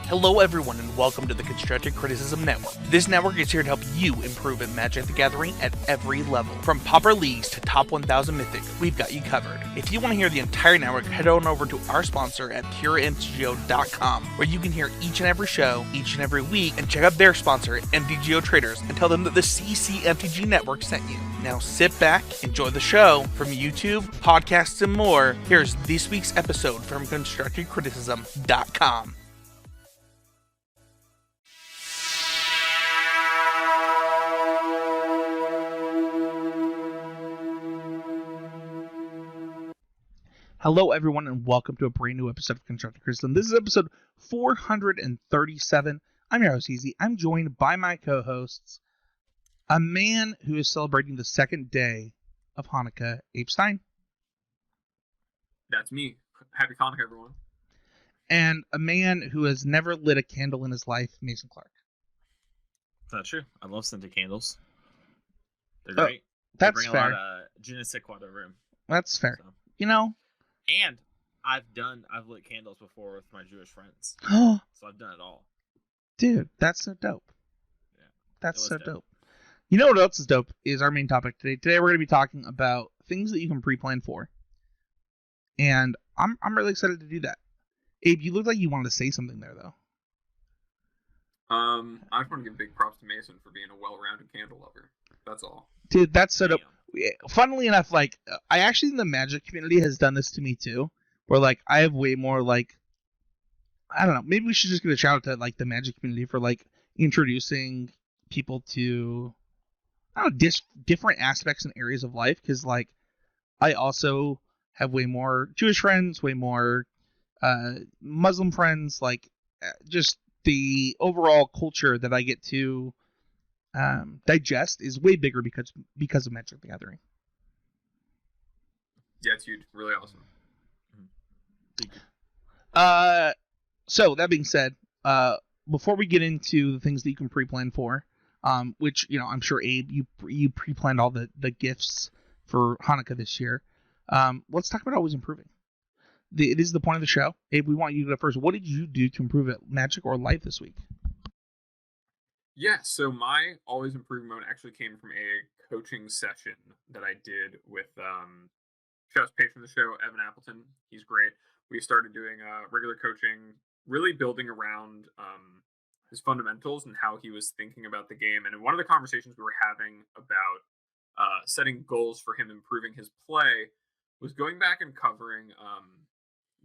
Hello everyone and welcome to the Constructive Criticism Network. This network is here to help you improve at Magic the Gathering at every level. From Pauper Leagues to Top 1000 Mythic, we've got you covered. If you want to hear the entire network, head on over to our sponsor at PureMTGO.com, where you can hear each and every show, each and every week, and check out their sponsor, MTGO Traders, and tell them that the CCMTG Network sent you. Now sit back, enjoy the show. From YouTube, podcasts, and more, here's this week's episode from ConstructiveCriticism.com. Hello, everyone, and welcome to a brand new episode of Constructive Criticism. This is episode 437. I'm your host, Easy. I'm joined by my co-hosts, a man who is celebrating the second day of Hanukkah, Abe Stein. That's me. Happy Hanukkah, everyone. And a man who has never lit a candle in his life, Mason Clark. That's true. I love scented candles. They're great. That's they bring fair. a lot of je ne sais quoi to the room. That's fair. So. You know? And I've lit candles before with my Jewish friends. Oh, so I've done it all. Dude, that's so dope. Yeah. That's so dope. You know what else is dope is our main topic today. Today we're going to be talking about things that you can pre-plan for. And I'm really excited to do that. Abe, you look like you wanted to say something there, though. I just want to give big props to Mason for being a well-rounded candle lover. That's all. Dude, that's so dope. Funnily enough, like, I actually think the Magic community has done this to me too, where like I have way more like, I don't know, maybe we should just give a shout out to like the Magic community for like introducing people to, I don't know, different aspects and areas of life, because like I also have way more Jewish friends, way more Muslim friends, like just the overall culture that I get to digest is way bigger because of Magic the Gathering. Yeah, it's huge. Really awesome. So that being said, before we get into the things that you can pre-plan for, which, you know, I'm sure Abe, you pre-planned all the gifts for Hanukkah this year. Let's talk about always improving. It is the point of the show. Abe, we want you to go first. What did you do to improve at Magic or life this week? Yeah, so my always improving mode actually came from a coaching session that I did with just patron of the show, Evan Appleton. He's great. We started doing regular coaching, really building around his fundamentals and how he was thinking about the game. And in one of the conversations we were having about setting goals for him improving his play was going back and covering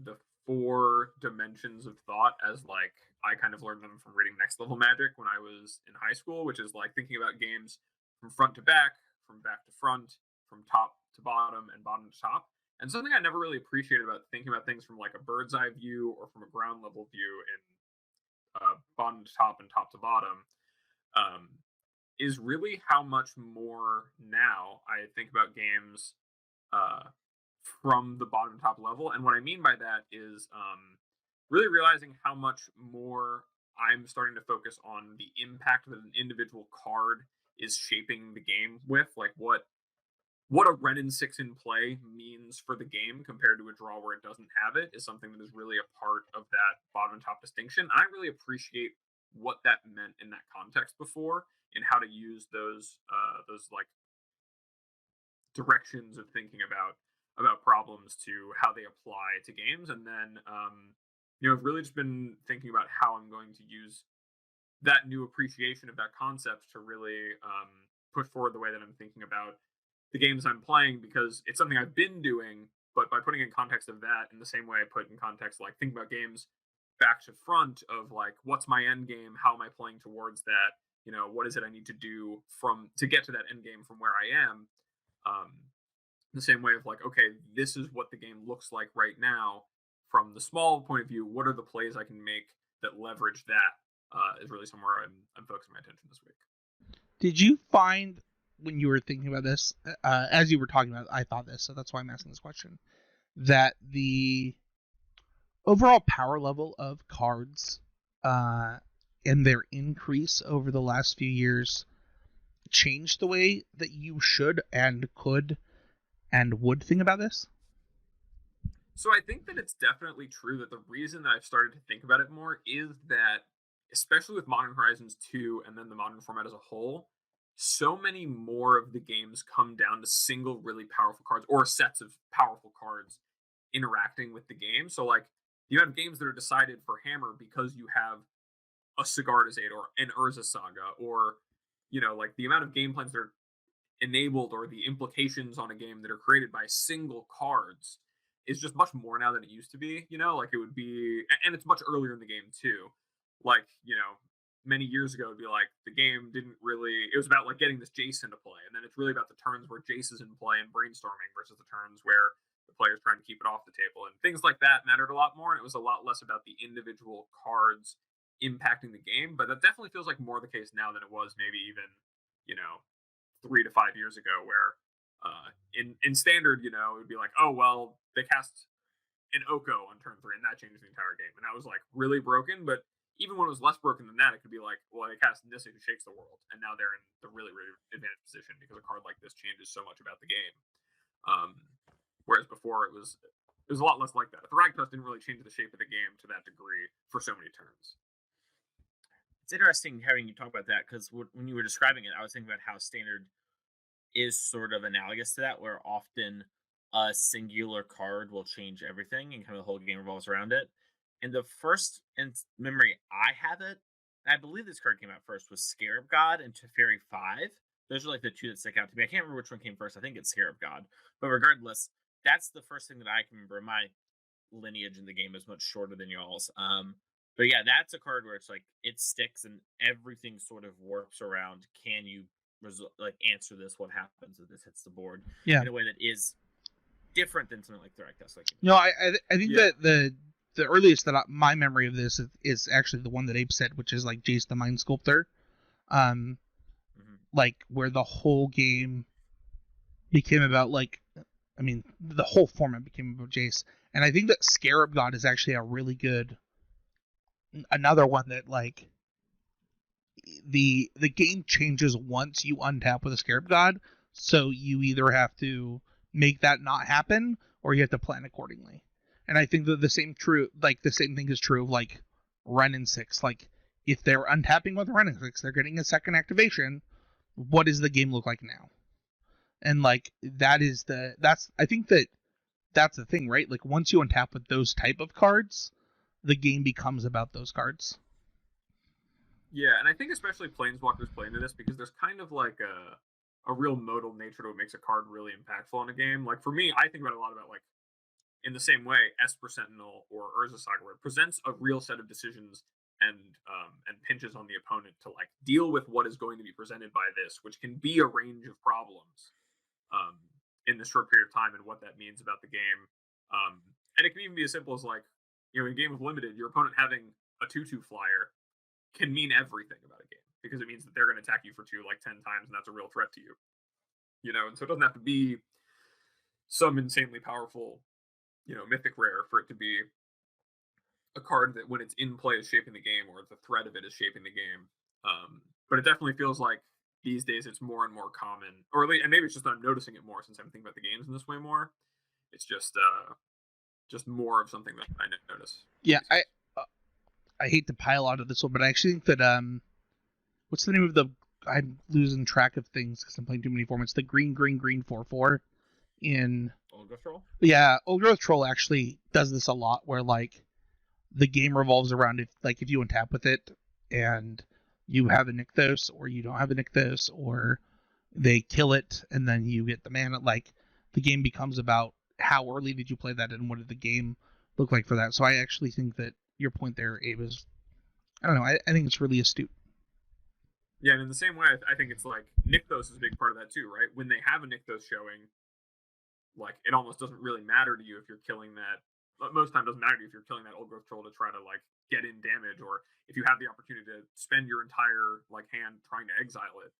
the 4 dimensions of thought as like I kind of learned them from reading Next Level Magic when I was in high school, which is like thinking about games from front to back, from back to front, from top to bottom, and bottom to top. And something I never really appreciated about thinking about things from like a bird's eye view or from a ground level view in bottom to top and top to bottom is really how much more now I think about games from the bottom to top level. And what I mean by that is really realizing how much more I'm starting to focus on the impact that an individual card is shaping the game with, like what a Renin 6 in play means for the game compared to a draw where it doesn't have it is something that is really a part of that bottom and top distinction. I really appreciate what that meant in that context before and how to use those like directions of thinking about problems to how they apply to games. And then I've really just been thinking about how I'm going to use that new appreciation of that concept to really push forward the way that I'm thinking about the games I'm playing, because it's something I've been doing, but by putting in context of that in the same way I put in context, like thinking about games back to front of like, what's my end game? How am I playing towards that? You know, what is it I need to do to get to that end game from where I am? The same way of like, okay, this is what the game looks like right now. From the small point of view, what are the plays I can make that leverage that is really somewhere I'm focusing my attention this week. Did you find when you were thinking about this, as you were talking about it, I thought this, so that's why I'm asking this question, that the overall power level of cards and their increase over the last few years changed the way that you should and could and would think about this? So I think that it's definitely true that the reason that I've started to think about it more is that, especially with Modern Horizons 2 and then the modern format as a whole, so many more of the games come down to single really powerful cards or sets of powerful cards interacting with the game. So like you have games that are decided for Hammer because you have a Sigard's Aid or an Urza Saga, or like the amount of game plans that are enabled or the implications on a game that are created by single cards is just much more now than it used to be. Like it would be, and it's much earlier in the game too. Like, many years ago, it'd be like the game didn't really, it was about like getting this Jace into play. And then it's really about the turns where Jace is in play and brainstorming versus the turns where the player's trying to keep it off the table. And things like that mattered a lot more. And it was a lot less about the individual cards impacting the game. But that definitely feels like more the case now than it was maybe even, you know, 3 to 5 years ago, where in standard, it would be like, oh well, they cast an Oko on turn 3, and that changed the entire game, and that was like really broken. But even when it was less broken than that, it could be like, well, they cast Nissa who shakes the world, and now they're in the really really advantaged position because a card like this changes so much about the game. Whereas before it was a lot less like that. The Ragtusk didn't really change the shape of the game to that degree for so many turns. It's interesting having you talk about that because when you were describing it, I was thinking about how standard is sort of analogous to that, where often a singular card will change everything and kind of the whole game revolves around it. And the first memory I have it, I believe this card came out first, was Scarab God and Teferi 5. Those are like the two that stick out to me. I can't remember which one came first. I think it's Scarab God. But regardless, that's the first thing that I can remember. My lineage in the game is much shorter than y'all's. But yeah, that's a card where it's like it sticks and everything sort of warps around. Can you like answer this? What happens if this hits the board? Yeah. In a way that is different than something like Direct Test. Like I think that the earliest that my memory of this is actually the one that Abe said, which is like Jace the Mind Sculptor, like where the whole game became about like, I mean, the whole format became about Jace, and I think that Scarab God is actually a really good, another one that like the game changes once you untap with a Scarab God, so you either have to make that not happen or you have to plan accordingly. And I think that the same thing is true of like Ren and 6. Like if they're untapping with Ren and 6, they're getting a second activation. What does the game look like now? And like I think that that's the thing, right? Like once you untap with those type of cards, the game becomes about those cards. Yeah, and I think especially Planeswalkers play into this because there's kind of like a real modal nature to what makes a card really impactful in a game. Like for me, I think about it a lot about like in the same way Esper Sentinel or Urza Saga, where it presents a real set of decisions and pinches on the opponent to like deal with what is going to be presented by this, which can be a range of problems in this short period of time and what that means about the game. And it can even be as simple as like, in a game of limited, your opponent having a 2/2 flyer can mean everything about a game because it means that they're going to attack you for 2 like 10 times, and that's a real threat to you. And so it doesn't have to be some insanely powerful, mythic rare for it to be a card that when it's in play is shaping the game, or the threat of it is shaping the game. But it definitely feels like these days it's more and more common, or at least, and maybe it's just that I'm noticing it more since I'm thinking about the games in this way more. It's just more of something that I notice. Yeah, I hate to pile out of this one, but I actually think that what's the name of the? I'm losing track of things because I'm playing too many formats. The green 4/4 in Old Growth Troll. Yeah, Old Growth Troll actually does this a lot, where like the game revolves around if you untap with it and you have a Nykthos or you don't have a Nykthos, or they kill it and then you get the mana. Like the game becomes about how early did you play that and what did the game look like for that. So I actually think that your point there, Abe, is, I don't know, I think it's really astute. Yeah, and in the same way, I think it's like Nykthos is a big part of that too, right? When they have a Nykthos showing, like it almost doesn't really matter to you if you're killing that. Most time doesn't matter to you if you're killing that Old Growth Troll to try to like get in damage, or if you have the opportunity to spend your entire like hand trying to exile it.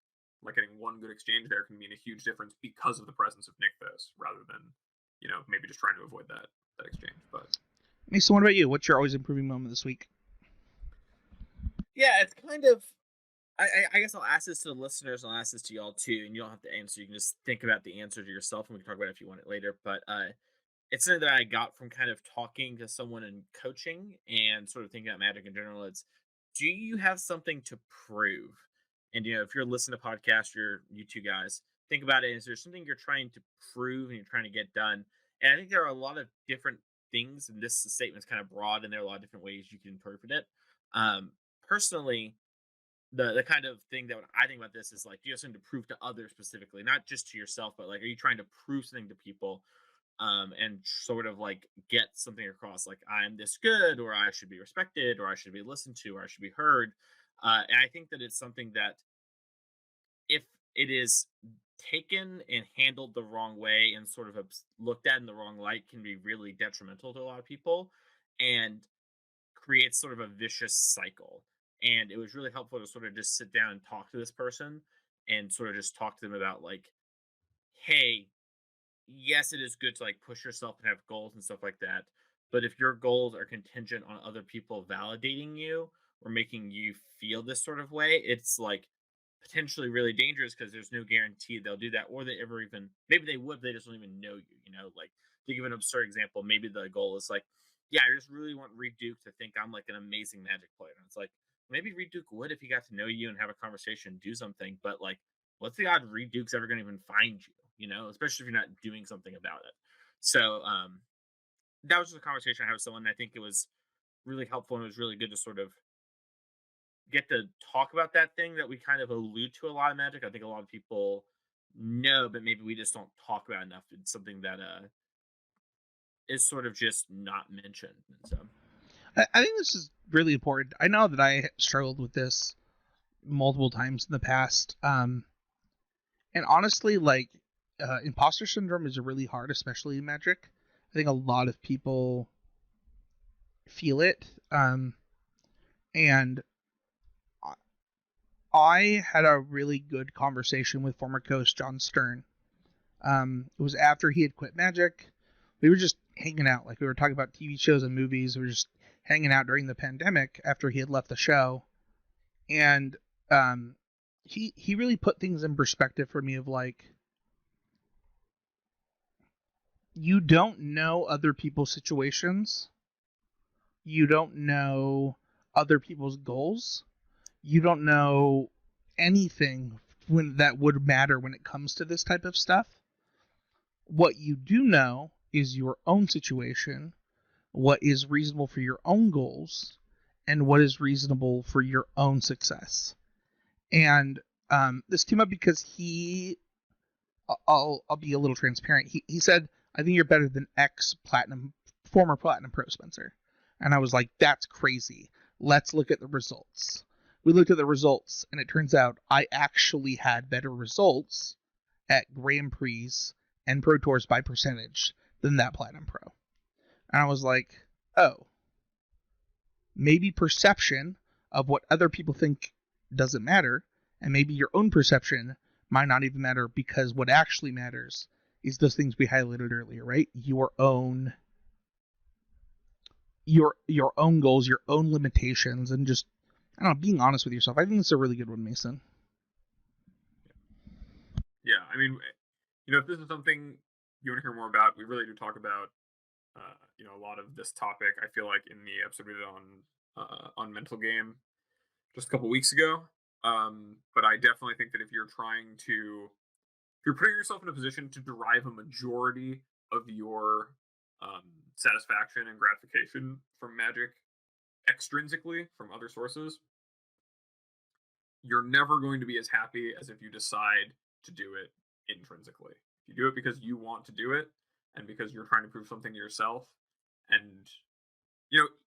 Like getting one good exchange there can mean a huge difference because of the presence of Nykthos, rather than maybe just trying to avoid that exchange. But Mason, what about you? What's your always improving moment this week? Yeah, it's kind of. I guess I'll ask this to the listeners, and I'll ask this to y'all too, and you don't have to answer. You can just think about the answer to yourself, and we can talk about it if you want it later. But it's something that I got from kind of talking to someone in coaching and sort of thinking about magic in general. It's, do you have something to prove? And if you're listening to podcasts, you two guys, think about it. Is there something you're trying to prove and you're trying to get done? And I think there are a lot of different things, and this statement's kind of broad, and there are a lot of different ways you can interpret it. Um, Personally, the kind of thing that when I think about this is like, do you have something to prove to others specifically, not just to yourself, but like, are you trying to prove something to people, and sort of like get something across, like I'm this good, or I should be respected, or I should be listened to, or I should be heard. And I think that it's something that if it is taken and handled the wrong way and sort of looked at in the wrong light can be really detrimental to a lot of people and creates sort of a vicious cycle. And it was really helpful to sort of just sit down and talk to this person and sort of just talk to them about like, hey, yes, it is good to like push yourself and have goals and stuff like that. But if your goals are contingent on other people validating you or making you feel this sort of way, it's like potentially really dangerous because there's no guarantee they'll do that or they ever even, maybe they would, they just don't even know you, like to give an absurd example, maybe the goal is like, yeah, I just really want Reed Duke to think I'm like an amazing magic player. And it's like, maybe Reed Duke would if he got to know you and have a conversation, do something, but like, what's the odd Reed Duke's ever going to even find you, especially if you're not doing something about it. So that was just a conversation I had with someone. And I think it was really helpful and it was really good to sort of get to talk about that thing that we kind of allude to a lot of magic. I think a lot of people know, but maybe we just don't talk about enough. It's something that is sort of just not mentioned. And so I think this is really important. I know that I struggled with this multiple times in the past. And honestly, like, imposter syndrome is really hard, especially in magic. I think a lot of people feel it. And I had a really good conversation with former coach John Stern. It was after he had quit Magic. We were just hanging out, like we were talking about TV shows and movies. We were just hanging out during the pandemic after he had left the show, and he really put things in perspective for me of like, you don't know other people's situations, you don't know other people's goals, you don't know anything when that would matter when it comes to this type of stuff. What you do know is your own situation, what is reasonable for your own goals, and what is reasonable for your own success. And this came up because I'll be a little transparent. He said, I think you're better than former platinum pro Spencer. And I was like, that's crazy. Let's look at the results. We looked at the results, and it turns out I actually had better results at Grand Prix and Pro Tours by percentage than that platinum pro. And I was like, oh, maybe perception of what other people think doesn't matter, and maybe your own perception might not even matter, because what actually matters is those things we highlighted earlier, right? Your own goals, your own limitations, and just, I don't know, being honest with yourself. I think it's a really good one, Mason. Yeah, I mean, if this is something you want to hear more about, we really do talk about, a lot of this topic. I feel like in the episode we did on mental game just a couple weeks ago. But I definitely think that if you're putting yourself in a position to derive a majority of your satisfaction and gratification from magic extrinsically from other sources, you're never going to be as happy as if you decide to do it intrinsically. If you do it because you want to do it and because you're trying to prove something to yourself, and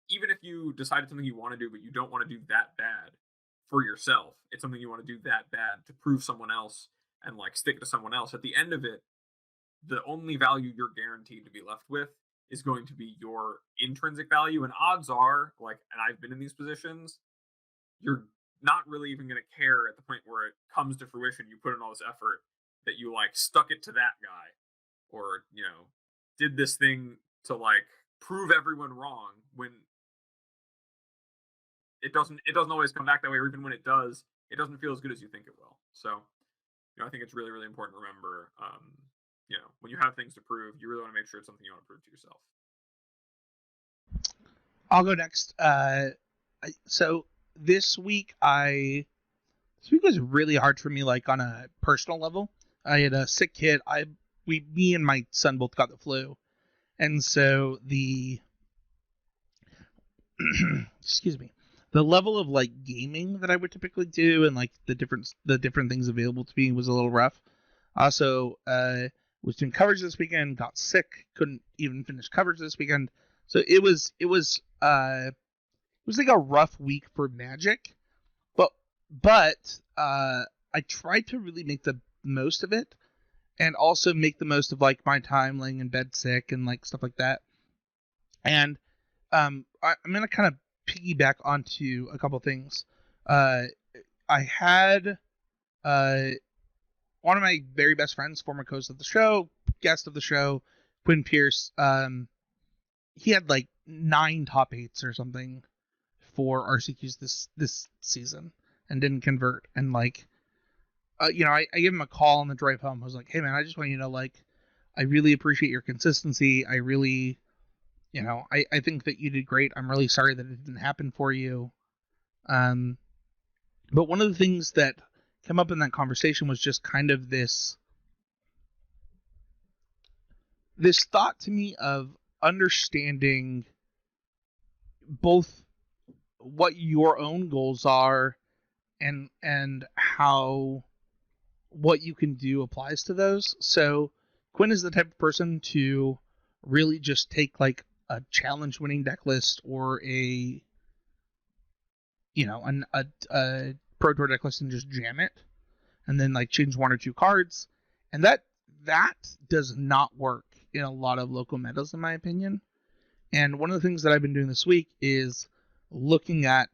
even if you decided something you want to do but you don't want to do that bad for yourself, it's something you want to do that bad to prove someone else and like stick to someone else, at the end of it, the only value you're guaranteed to be left with is going to be your intrinsic value. And odds are, like, and I've been in these positions, you're not really even going to care at the point where it comes to fruition. You put in all this effort that you like stuck it to that guy, or did this thing to like prove everyone wrong, when it doesn't always come back that way, or even when it does, it doesn't feel as good as you think it will. So I think it's really, really important to remember when you have things to prove, you really want to make sure it's something you want to prove to yourself. I'll go next. So this week was really hard for me, like on a personal level. I had a sick kid. Me and my son both got the flu, and so the excuse me, the level of like gaming that I would typically do and like the different things available to me was a little rough. Also, was doing coverage this weekend, got sick, couldn't even finish coverage this weekend. So it was like a rough week for Magic, but I tried to really make the most of it, and also make the most of like my time laying in bed sick and like stuff like that. And I'm gonna kind of piggyback onto a couple things. I had one of my very best friends, former host of the show, guest of the show, Quinn Pierce. He had like 9 top 8s or something for RCQs this season and didn't convert. And like, I gave him a call on the drive home. I was like, hey man, I just want you to know, like, I really appreciate your consistency. I really, I think that you did great. I'm really sorry that it didn't happen for you. But one of the things that came up in that conversation was just kind of this thought to me of understanding both what your own goals are and how what you can do applies to those. So Quinn is the type of person to really just take like a challenge winning deck list or a Pro Tour deck list and just jam it and then like change 1 or 2 cards. And that does not work in a lot of local metas, in my opinion. And one of the things that I've been doing this week is looking at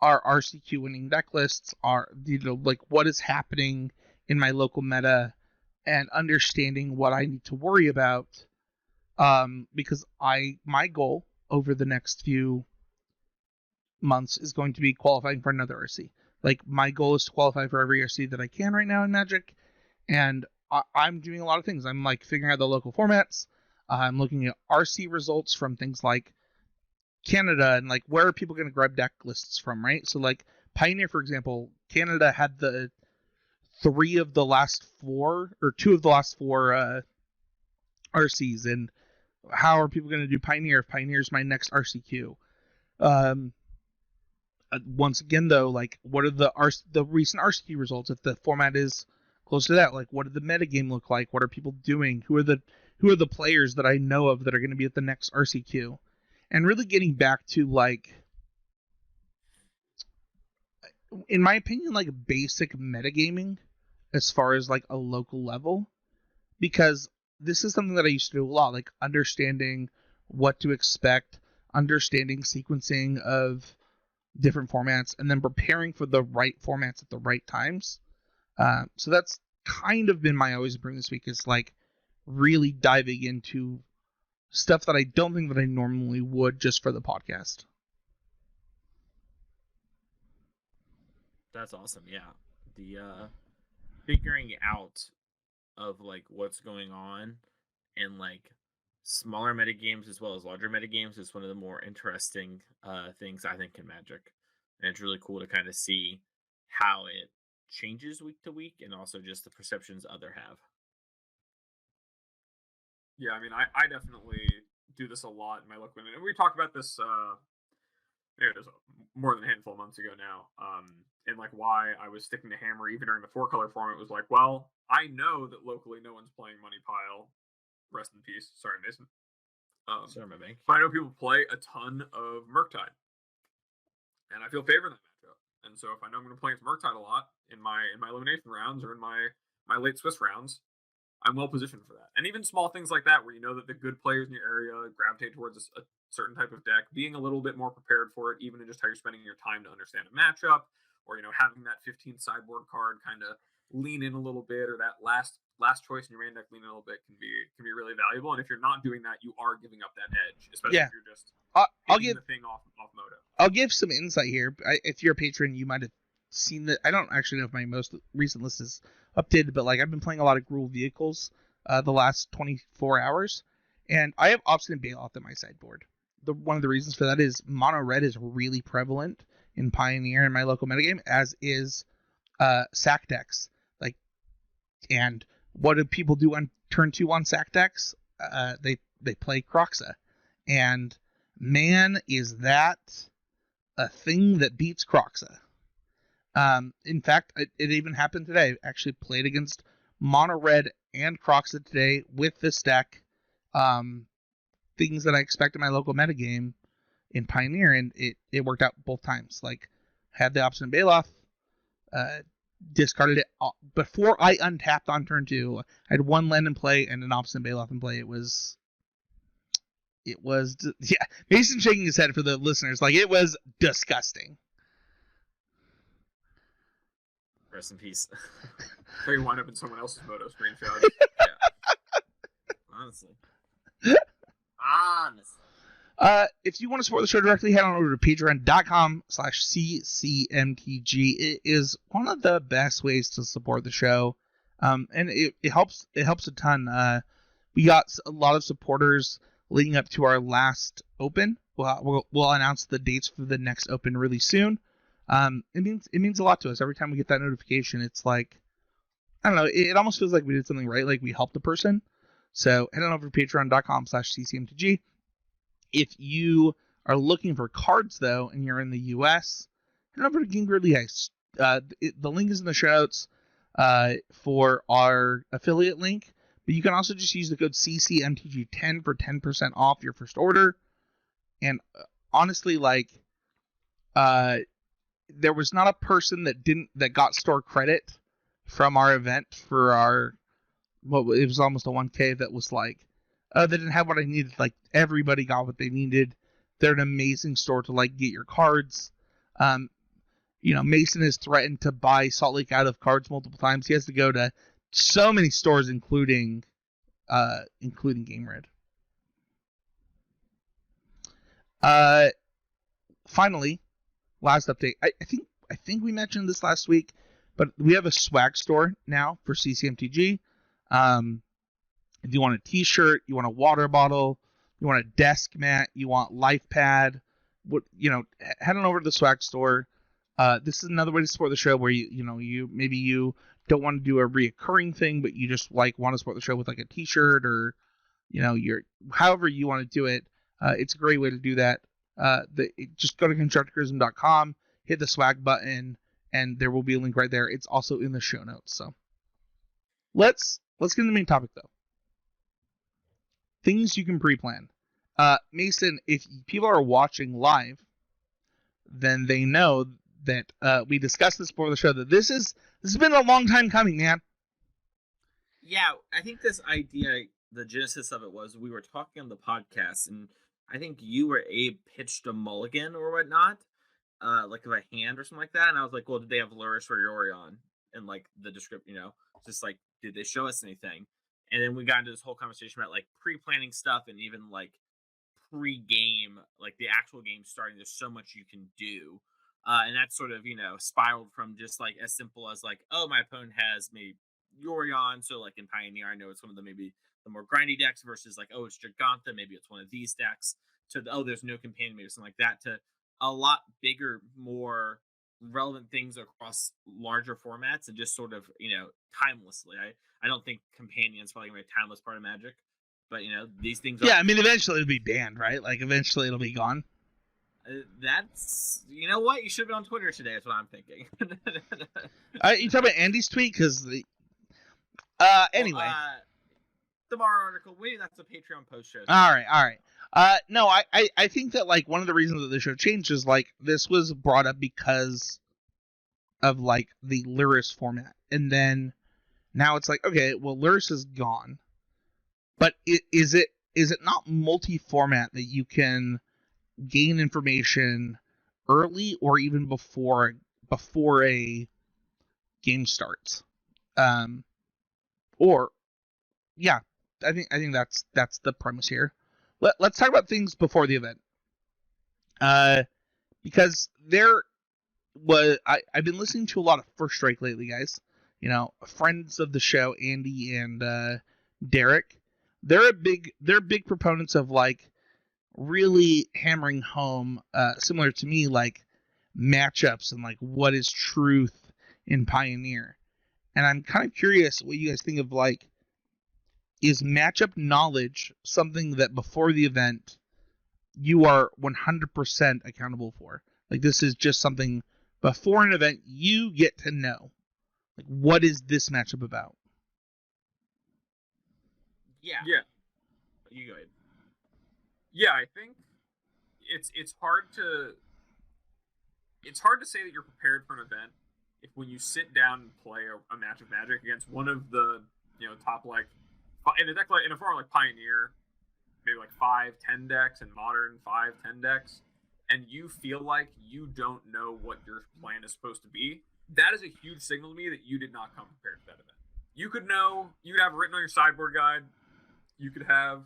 our RCQ winning deck lists, like what is happening in my local meta, and understanding what I need to worry about. Because my goal over the next few months is going to be qualifying for another RC. Like, my goal is to qualify for every RC that I can right now in Magic, and I'm doing a lot of things. I'm like figuring out the local formats. I'm looking at RC results from things like Canada and like where are people going to grab deck lists from, right? So like Pioneer, for example, Canada had the 2 of the last 4 RCs, and how are people going to do Pioneer if Pioneer's my next RCQ? Once again, though, like, what are the recent RCQ results? If the format is close to that, like, what did the metagame look like? What are people doing? Who are the players that I know of that are going to be at the next RCQ? And really getting back to, like, in my opinion, like basic metagaming as far as like a local level, because this is something that I used to do a lot, like understanding what to expect, understanding sequencing of different formats, and then preparing for the right formats at the right times. So that's kind of been my always bring this week, is like really diving into stuff that I don't think that I normally would just for the podcast. That's awesome. Yeah. The figuring out of like what's going on in like smaller metagames as well as larger metagames is one of the more interesting things I think in Magic. And it's really cool to kind of see how it changes week to week and also just the perceptions other have. Yeah, I mean, I definitely do this a lot in my local, and we talked about this it was more than a handful of months ago now, and like why I was sticking to Hammer even during the 4-color format was like, well, I know that locally no one's playing Money Pile. Rest in peace. Sorry, Mason. Sorry, my bank. But I know people play a ton of Murktide, and I feel favor in that matchup. And so if I know I'm going to play into Murktide a lot in my elimination rounds or in my late Swiss rounds, I'm well positioned for that. And even small things like that, where you know that the good players in your area gravitate towards a certain type of deck, being a little bit more prepared for it, even in just how you're spending your time to understand a matchup, or having that 15th sideboard card kind of lean in a little bit, or that last choice in your main deck lean in a little bit can be really valuable. And if you're not doing that, you are giving up that edge, especially if you're just I'll give the thing off moto. I'll give some insight here. If you're a patron, you might have seen that. I don't actually know if my most recent list is updated, but like I've been playing a lot of Gruul vehicles the last 24 hours, and I have Obstinate Bailoff in my sideboard. One of the reasons for that is mono red is really prevalent in Pioneer in my local metagame, as is sack decks. Like, and what do people do on turn 2 on sack decks? They play Croxa, and man, is that a thing that beats Croxa. In fact, it even happened today. I actually played against mono red and Croxa today with this deck. Things that I expect in my local metagame in Pioneer, and it worked out both times. Like, had the Obstinate Bailoff, discarded it before I untapped on turn 2. I had 1 land in play and an Obstinate Bailoff in play. It was yeah. Mason shaking his head for the listeners, like, it was disgusting. Rest in peace. So you wind up in someone else's photo screenshot. Honestly. If you want to support the show directly, head on over to patreon.com/ccmtg. It is one of the best ways to support the show. And it helps a ton. We got a lot of supporters leading up to our last open. We'll announce the dates for the next open really soon. It means a lot to us every time we get that notification. It's like, I don't know, it almost feels like we did something right, like we helped the person. So head on over to patreon.com/ccmtg. If you are looking for cards, though, and you're in the US, head over to Game Gridley Ice. The link is in the show notes for our affiliate link, but you can also just use the code CCMTG10 for 10% off your first order. And honestly, like, there was not a person that got store credit from our event for our, it was almost a 1K that was like, they didn't have what I needed. Like, everybody got what they needed. They're an amazing store to, like, get your cards. Mason has threatened to buy Salt Lake out of cards multiple times. He has to go to so many stores, including Game Red. Finally, last update. I think we mentioned this last week, but we have a swag store now for CCMTG. If you want a t-shirt, you want a water bottle, you want a desk mat, you want life pad, head on over to the swag store. This is another way to support the show where you maybe you don't want to do a reoccurring thing, but you just like want to support the show with like a t-shirt or however you want to do it. It's a great way to do that. Just go to constructicrism.com, hit the swag button, and there will be a link right there. It's also in the show notes. So let's get into the main topic, though. Things you can pre-plan. Mason, if people are watching live, then they know that we discussed this before the show, that this has been a long time coming, man. Yeah, I think this idea, the genesis of it was we were talking on the podcast, and I think you or Abe pitched a mulligan or whatnot, like of a hand or something like that, and I was like, well, did they have Lurrus or Yorion? And like the description, just like, did they show us anything? And then we got into this whole conversation about like pre-planning stuff and even like pre-game, like the actual game starting. There's so much you can do. And that sort of, spiraled from just like as simple as like, oh, my opponent has maybe Yorion. So like in Pioneer, I know it's one of the maybe the more grindy decks versus like, oh, it's Giganta. Maybe it's one of these decks. To oh, there's no companion, maybe something like that. To a lot bigger, more relevant things across larger formats and just sort of, timelessly. I don't think Companion's probably gonna be a timeless part of Magic, but these things. Yeah, I mean, eventually it'll be banned, right? Like, eventually it'll be gone. That's what you should be on Twitter today. Is what I'm thinking. You talk about Andy's tweet because anyway. The Bar article. Maybe that's a Patreon post show. All right. No, I think that like one of the reasons that the show changed is like this was brought up because of like the Lurrus format, and then now it's like, okay, well, Lurrus is gone, but is it not multi-format that you can gain information early or even before a game starts? Or yeah, I think that's the premise here. Let's talk about things before the event. Because there was I've been listening to a lot of First Strike lately, guys. Friends of the show, Andy and Derek, they're big proponents of like really hammering home, similar to me, like matchups and like what is truth in Pioneer. And I'm kind of curious what you guys think of, like, is matchup knowledge something that before the event you are 100% accountable for? Like, this is just something before an event you get to know. Like, what is this matchup about? Yeah. Yeah. You go ahead. Yeah, I think it's hard to say that you're prepared for an event if when you sit down and play a match of Magic against one of the top, like, in a deck like in a format like Pioneer, maybe like 5-10 decks, and Modern 5-10 decks, and you feel like you don't know what your plan is supposed to be. That is a huge signal to me that you did not come prepared for that event. You could have written on your sideboard guide. You could have,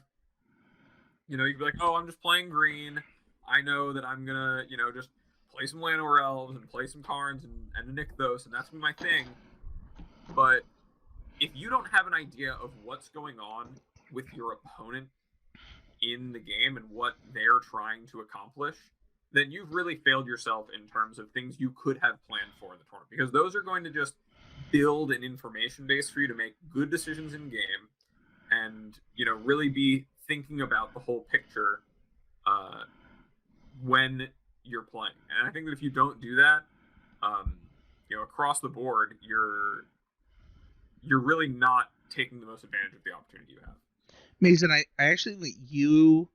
you'd be like, oh, I'm just playing green. I know that I'm gonna, just play some Llanowar Elves and play some Karns and Nykthos, and that's my thing. But if you don't have an idea of what's going on with your opponent in the game and what they're trying to accomplish, then you've really failed yourself in terms of things you could have planned for in the tournament, because those are going to just build an information base for you to make good decisions in game, and really be thinking about the whole picture when you're playing. And I think that if you don't do that, across the board, you're really not taking the most advantage of the opportunity you have. Mason, I actually think you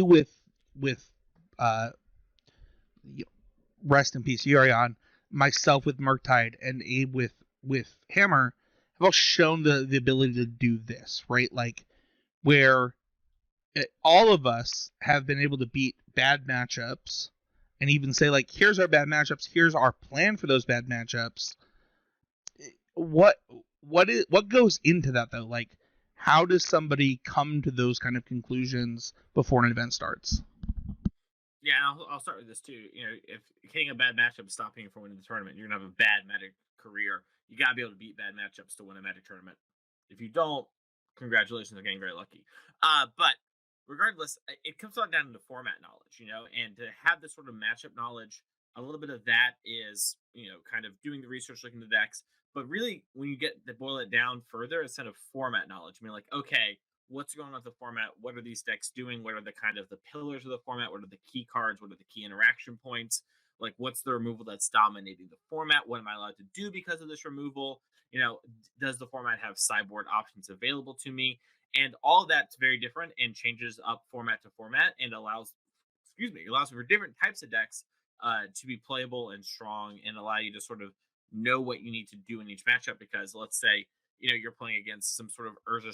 with rest in peace, Yurion, myself with Murktide, and Abe with Hammer have all shown the ability to do this, right? Like, where all of us have been able to beat bad matchups and even say, like, here's our bad matchups, here's our plan for those bad matchups. What goes into that, though? Like, how does somebody come to those kind of conclusions before an event starts? Yeah, and I'll start with this too. If hitting a bad matchup is stopping you from winning the tournament, you're gonna have a bad Magic career. You gotta be able to beat bad matchups to win a Magic tournament. If you don't, congratulations on getting very lucky. But regardless, it comes all down to format knowledge, and to have this sort of matchup knowledge. A little bit of that is, kind of doing the research, looking at the decks. But really, when you get to boil it down further, it's kind of format knowledge. I mean, like, okay, what's going on with the format? What are these decks doing? What are the kind of the pillars of the format? What are the key cards? What are the key interaction points? Like, what's the removal that's dominating the format? What am I allowed to do because of this removal? Does the format have sideboard options available to me? And all of that's very different and changes up format to format, and allows for different types of decks to be playable and strong, and allow you to sort of know what you need to do in each matchup. Because let's say you're playing against some sort of Urza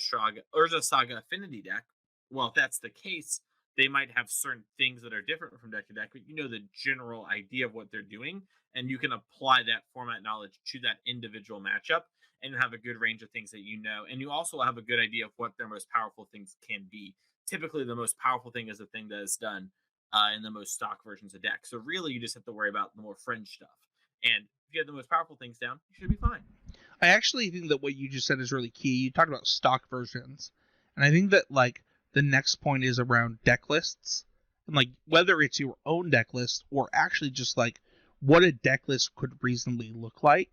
Saga affinity deck. Well, if that's the case, they might have certain things that are different from deck to deck, but the general idea of what they're doing, and you can apply that format knowledge to that individual matchup, and have a good range of things that and you also have a good idea of what their most powerful things can be. Typically, the most powerful thing is the thing that is done in the most stock versions of decks. So really, you just have to worry about the more fringe stuff. And if you have the most powerful things down, you should be fine. I actually think that what you just said is really key. You talked about stock versions, and I think that, like, the next point is around deck lists, and like whether it's your own deck list or actually just like what a deck list could reasonably look like.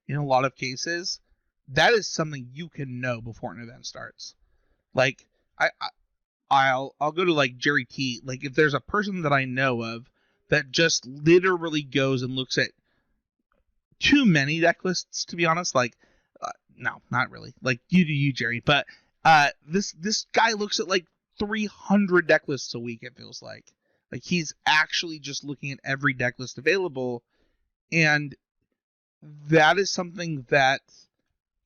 In a lot of cases, that is something you can know before an event starts. Like, I'll go to like Jerry T. Like, if there's a person that I know of that just literally goes and looks at too many deck lists, to be honest, like, no, not really. Like, you do you, Jerry, but this guy looks at like 300 deck lists a week. It feels like he's actually just looking at every deck list available, and that is something that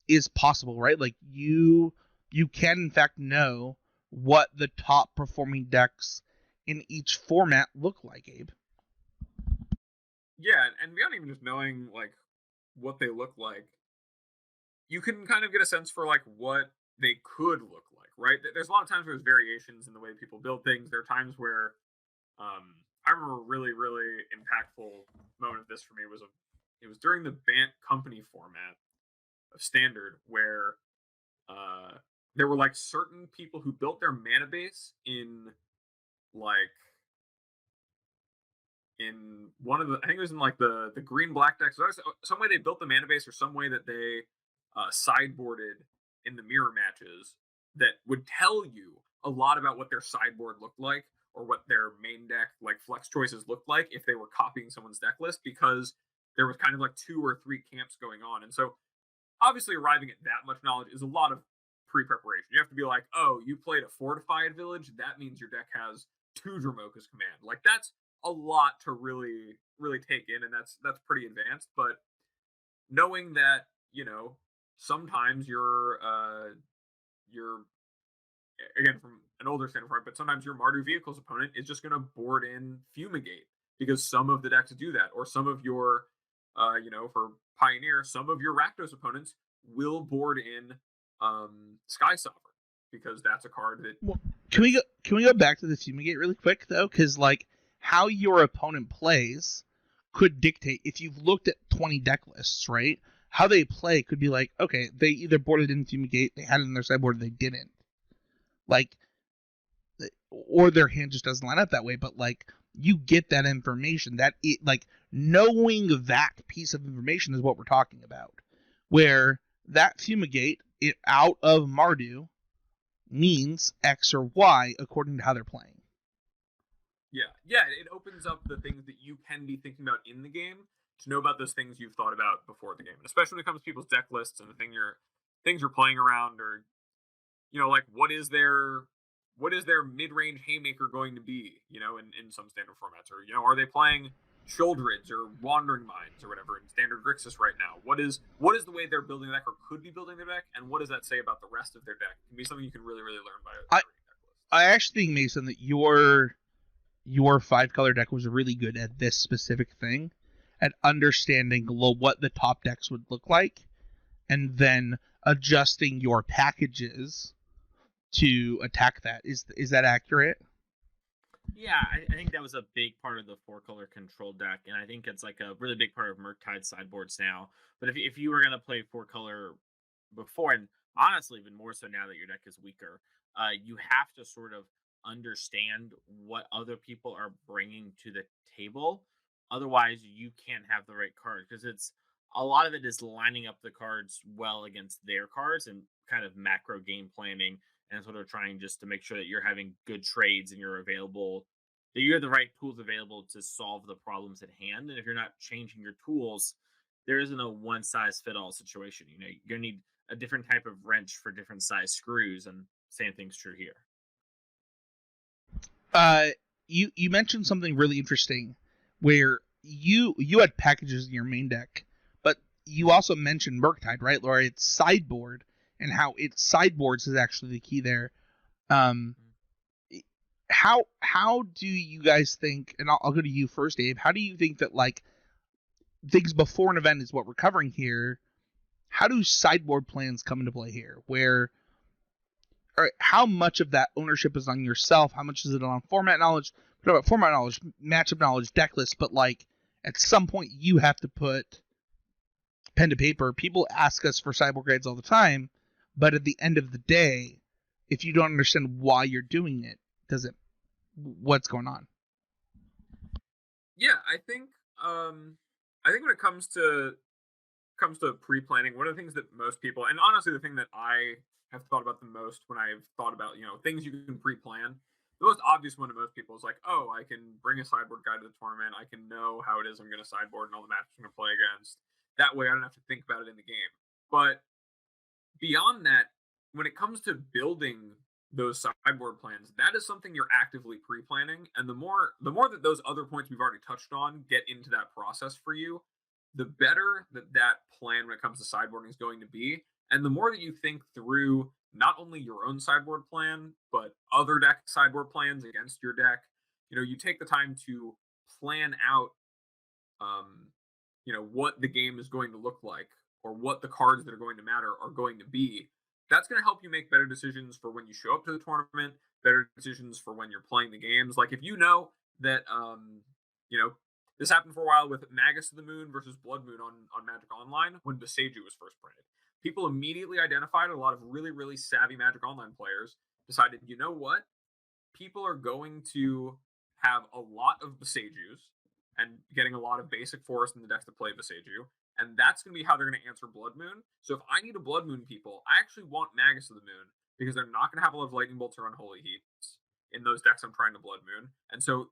is possible, right? Like, you can in fact know what the top performing decks in each format look like, Abe. Yeah, and beyond even just knowing like what they look like, you can kind of get a sense for like what they could look like, right? There's a lot of times where there's variations in the way people build things. There are times where I remember a really, really impactful moment of this for me it was during the Bant Company format of Standard, where there were like certain people who built their mana base like in one of the, I think it was in like the green black decks. So there was some way they built the mana base, or some way that they sideboarded in the mirror matches that would tell you a lot about what their sideboard looked like, or what their main deck like flex choices looked like if they were copying someone's deck list, because there was kind of like 2 or 3 camps going on. And so obviously arriving at that much knowledge is a lot of pre-preparation. You have to be like, oh, you played a fortified village, that means your deck has 2 Dromoka's command. Like that's a lot to really take in, and that's pretty advanced. But knowing that, sometimes you're again from an older standpoint, but sometimes your Mardu Vehicles opponent is just going to board in Fumigate, because some of the decks do that, or some of your, for Pioneer, some of your Rakdos opponents will board in Sky Sovereign, because that's a card that. Well, can we go back to the Fumigate really quick though? Because like how your opponent plays could dictate, if you've looked at 20 deck lists, right? How they play could be like, okay, they either boarded in Fumigate, they had it in their sideboard, they didn't. Like, or their hand just doesn't line up that way. But like, you get that information. That it, like, knowing that piece of information is what we're talking about. Where that Fumigate out of Mardu means X or Y according to how they're playing. Yeah, it opens up the things that you can be thinking about in the game, to know about those things you've thought about before the game, and especially when it comes to people's deck lists and the things you're playing around, or like what is their mid-range haymaker going to be, in some standard formats, or are they playing Shouldrids or Wandering Minds or whatever in standard Grixis right now? What is the way they're building their deck, or could be building their deck, and what does that say about the rest of their deck? It can be something you can really learn by. I actually think, Mason, that your 5-color deck was really good at this specific thing, at understanding what the top decks would look like, and then adjusting your packages to attack that. Is that accurate? Yeah, I think that was a big part of the 4-color control deck, and I think it's like a really big part of Murktide sideboards now. But if you were going to play 4-color before, and honestly even more so now that your deck is weaker, you have to sort of understand what other people are bringing to the table. Otherwise, you can't have the right card, because it's a lot of it is lining up the cards well against their cards, and kind of macro game planning, and sort of trying just to make sure that you're having good trades, and that you have the right tools available to solve the problems at hand. And if you're not changing your tools, there isn't a one size fit all situation. You're gonna need a different type of wrench for different size screws, and same thing's true here. You mentioned something really interesting, where you had packages in your main deck, but you also mentioned Murktide, right? Where it's sideboard, and how its sideboards is actually the key there. How do you guys think? And I'll go to you first, Dave. How do you think that, like, things before an event is what we're covering here? How do sideboard plans come into play here? Where, all right, how much of that ownership is on yourself? How much is it on format knowledge? What about format knowledge, matchup knowledge, deck list? But like, at some point, you have to put pen to paper. People ask us for sideboard guides all the time, but at the end of the day, if you don't understand why you're doing it, what's going on? Yeah, I think when it comes to pre-planning, one of the things that most people, and honestly the thing that I have thought about the most when I've thought about things you can pre-plan, the most obvious one to most people is like, oh, I can bring a sideboard guide to the tournament, I can know how it is I'm going to sideboard and all the matches I'm going to play against. That way I don't have to think about it in the game. But beyond that, when it comes to building those sideboard plans, that is something you're actively pre-planning, and the more that those other points we've already touched on get into that process for you, the better that plan when it comes to sideboarding is going to be. And the more that you think through not only your own sideboard plan, but other deck sideboard plans against your deck, you take the time to plan out what the game is going to look like, or what the cards that are going to matter are going to be. That's going to help you make better decisions for when you show up to the tournament, better decisions for when you're playing the games. Like if you know that, this happened for a while with Magus of the Moon versus Blood Moon on Magic Online when Beseju was first printed. people immediately identified, a lot of really, really savvy Magic Online players decided, you know what? People are going to have a lot of Beseijus and getting a lot of basic forest in the decks to play Beseiju, and that's going to be how they're going to answer Blood Moon. So if I need a Blood Moon people, I actually want Magus of the Moon, because they're not going to have a lot of Lightning Bolts or Unholy Heats in those decks I'm trying to Blood Moon. And so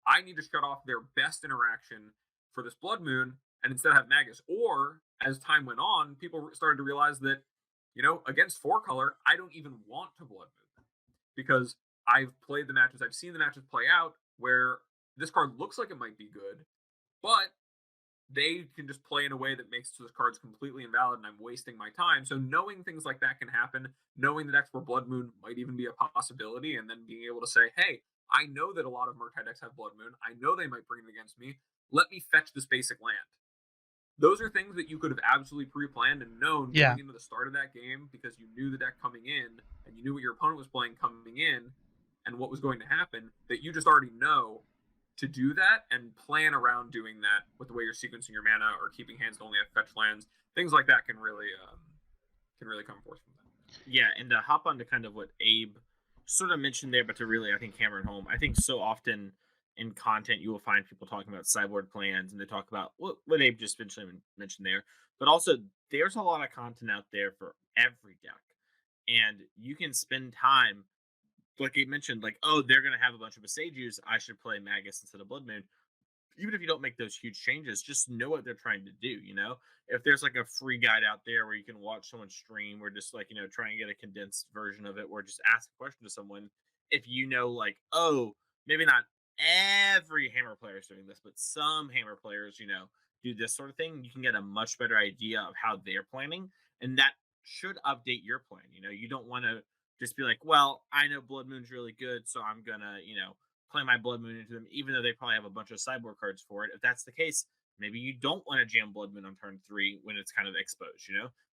I need to shut off their best interaction for this Blood Moon and instead have Magus. Or, as time went on, people started to realize that, against 4-color, I don't even want to Blood Moon them, because I've played the matches, I've seen the matches play out where this card looks like it might be good, but they can just play in a way that makes those cards completely invalid, and I'm wasting my time. So knowing things like that can happen, knowing the decks where Blood Moon might even be a possibility, and then being able to say, hey, I know that a lot of Murktide decks have Blood Moon. I know they might bring it against me. Let me fetch this basic land. Those are things that you could have absolutely pre-planned and known going into the start of that game, because you knew the deck coming in, and you knew what your opponent was playing coming in, and what was going to happen, that you just already know to do that and plan around doing that with the way you're sequencing your mana or keeping hands that only have fetch lands. Things like that can really come forth from that. Yeah, and to hop on to kind of what Abe sort of mentioned there, but to really, I think, hammer it home, I think so often in content you will find people talking about sideboard plans, and they talk about what Abe just mentioned there, but also there's a lot of content out there for every deck, and you can spend time, like Abe mentioned, like, oh, they're going to have a bunch of Beseijus, I should play Magus instead of Blood Moon. Even if you don't make those huge changes, just know what they're trying to do, If there's like a free guide out there where you can watch someone stream, or just like, try and get a condensed version of it, or just ask a question to someone, if like, oh, maybe not every Hammer player is doing this, but some Hammer players, do this sort of thing, you can get a much better idea of how they're planning, and that should update your plan. You don't want to just be like, well, I know Blood Moon's really good, so I'm gonna, play my Blood Moon into them, even though they probably have a bunch of sideboard cards for it. If that's the case, maybe you don't want to jam Blood Moon on turn 3 when it's kind of exposed,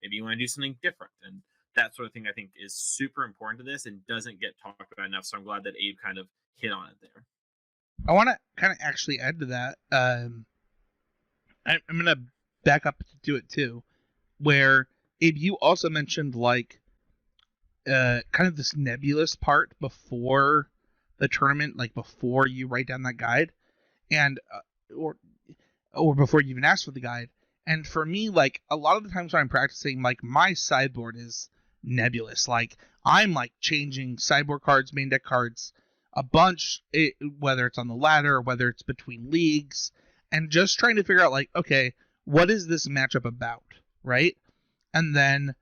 Maybe you want to do something different. And that sort of thing, I think, is super important to this and doesn't get talked about enough. So I'm glad that Abe kind of hit on it there. I want to kind of actually add to that. I'm going to back up to it too, where Abe, you also mentioned like kind of this nebulous part before the tournament, like before you write down that guide, and or before you even ask for the guide. And for me, like a lot of the times when I'm practicing, like my sideboard is nebulous. Like I'm like changing sideboard cards, main deck cards a bunch, whether it's on the ladder or whether it's between leagues, and just trying to figure out like, okay, what is this matchup about, right? And then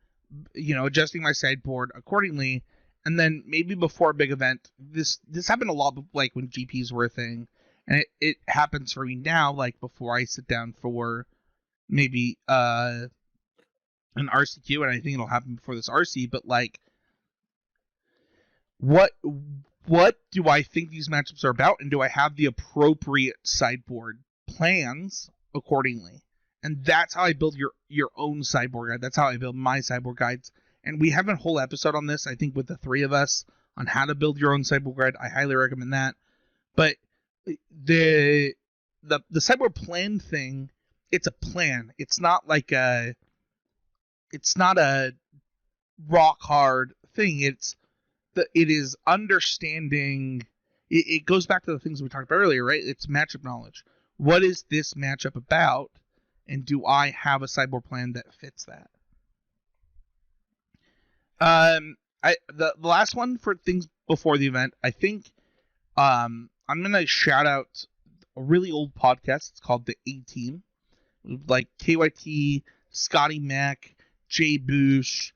adjusting my sideboard accordingly. And then maybe before a big event, this happened a lot, like when GPs were a thing, and it happens for me now, like before I sit down for maybe an RCQ, and I think it'll happen before this RC. But like, what do I think these matchups are about, and do I have the appropriate sideboard plans accordingly? And that's how I build your own sideboard guide. That's how I build my sideboard guides. And we have a whole episode on this, I think, with the 3 of us on how to build your own sideboard guide. I highly recommend that. But the sideboard plan thing, it's a plan. It's not like it's not a rock hard thing. It is understanding. It goes back to the things we talked about earlier, right? It's matchup knowledge. What is this matchup about? And do I have a sideboard plan that fits that? The last one for things before the event, I think I'm gonna shout out a really old podcast. It's called The A-Team, like KYT, Scotty Mack, Jay Boosh,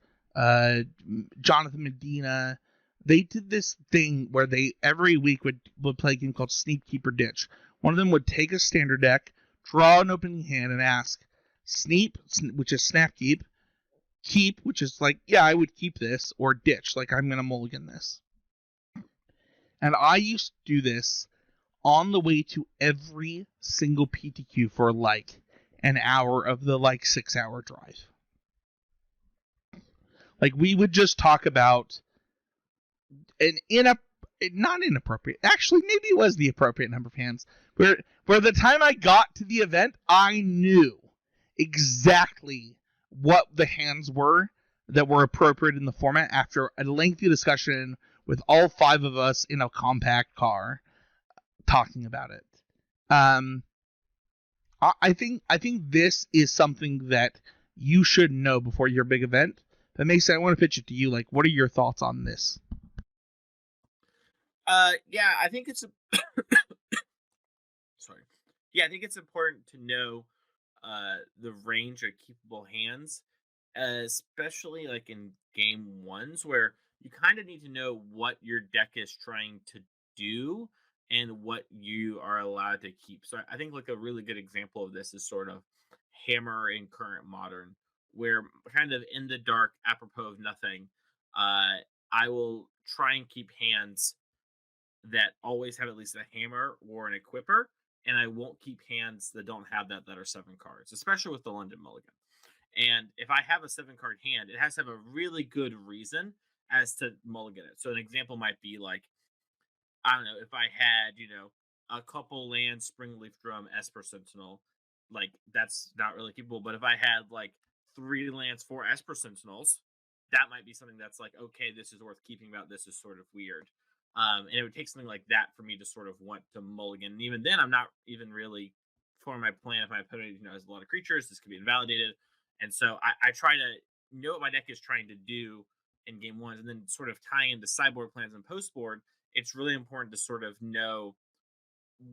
Jonathan Medina. They did this thing where they every week would play a game called Sneak, Keep, or Ditch. One of them would take a standard deck, draw an opening hand, and ask Sneak, which is Snap Keep, Keep, which is like, yeah, I would keep this, or Ditch, like I'm going to mulligan this. And I used to do this on the way to every single PTQ for like an hour of the like 6-hour drive. Like we would just talk about not inappropriate, actually maybe it was the appropriate number of hands, where the time I got to the event, I knew exactly what the hands were that were appropriate in the format after a lengthy discussion with all 5 of us in a compact car talking about it. I think this is something that you should know before your big event. But Mason, I want to pitch it to you. Like, what are your thoughts on this? Yeah, I think it's sorry. Yeah, I think it's important to know the range of keepable hands, especially like in game ones where you kind of need to know what your deck is trying to do and what you are allowed to keep. So I think like a really good example of this is sort of Hammer in current modern, where kind of in the dark, apropos of nothing, I will try and keep hands that always have at least a hammer or an equipper, and I won't keep hands that don't have that are 7 cards, especially with the London Mulligan. And if I have a 7-card hand, it has to have a really good reason as to mulligan it. So an example might be like, I don't know, if I had, a couple land Springleaf Drum Esper Sentinel, like that's not really keepable. But if I had like 3 lands, 4 Esper Sentinels, that might be something that's like, okay, this is worth keeping about. This is sort of weird. And it would take something like that for me to sort of want to mulligan. And even then, I'm not even really for my plan. If my opponent, has a lot of creatures, this could be invalidated. And so I try to know what my deck is trying to do in game ones, and then sort of tying into sideboard plans and post board. It's really important to sort of know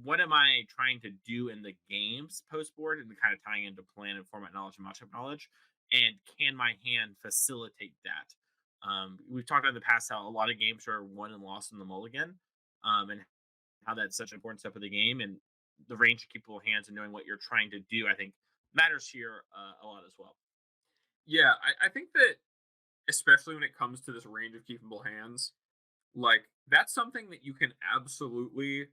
what am I trying to do in the games post board, and kind of tying into plan and format knowledge and matchup knowledge, and can my hand facilitate that? We've talked about in the past how a lot of games are won and lost in the mulligan, and how that's such an important step of the game, and the range of keepable hands and knowing what you're trying to do, I think matters here a lot as well. Yeah, I think that especially when it comes to this range of keepable hands, like that's something that you can absolutely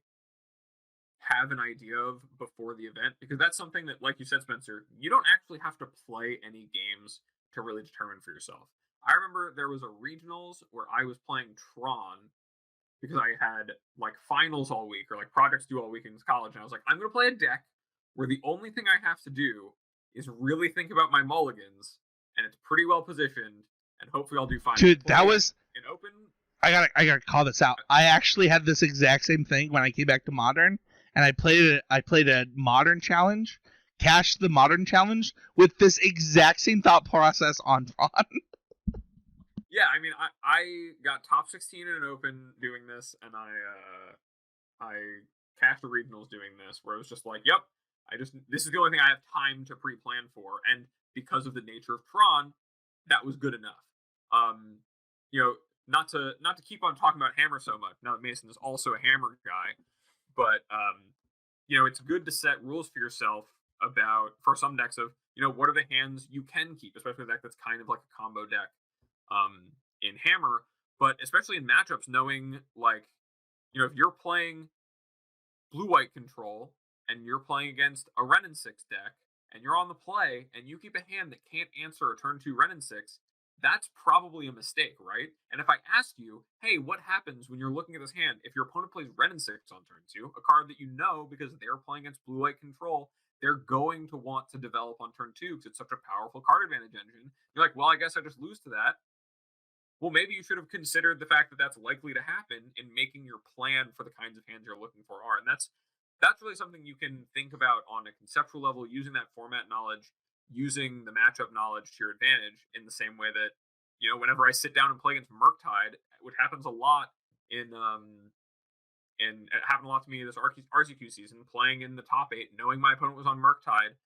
have an idea of before the event, because that's something that, like you said, Spencer, you don't actually have to play any games to really determine for yourself. I remember there was a regionals where I was playing Tron because I had like finals all week or like projects due all week in college, and I was like, I'm going to play a deck where the only thing I have to do is really think about my mulligans, and it's pretty well positioned, and hopefully I'll do fine. Dude, that was an open. I gotta call this out. I actually had this exact same thing when I came back to Modern, and I played a Modern challenge, cashed the Modern challenge with this exact same thought process on Tron. Yeah, I mean, I got top 16 in an open doing this, and I cashed the regionals doing this, where it was just like, yep, this is the only thing I have time to pre-plan for, and because of the nature of Tron, that was good enough. Not to keep on talking about Hammer so much. Now that Mason is also a Hammer guy, but it's good to set rules for yourself about, for some decks, of what are the hands you can keep, especially a deck that's kind of like a combo deck in Hammer, but especially in matchups, knowing like if you're playing blue-white control and you're playing against a Renin 6 deck and you're on the play and you keep a hand that can't answer a turn 2 Renin 6, that's probably a mistake, right? And if I ask you, hey, what happens when you're looking at this hand if your opponent plays Renin 6 on turn 2, a card that because they're playing against blue-white control, they're going to want to develop on turn 2 because it's such a powerful card advantage engine. You're like, well, I guess I just lose to that. Well, maybe you should have considered the fact that that's likely to happen in making your plan for the kinds of hands you're looking for are. And that's really something you can think about on a conceptual level, using that format knowledge, using the matchup knowledge to your advantage, in the same way that, whenever I sit down and play against Murktide, which happens a lot it happened a lot to me this RCQ season, playing in the top 8, knowing my opponent was on Murktide,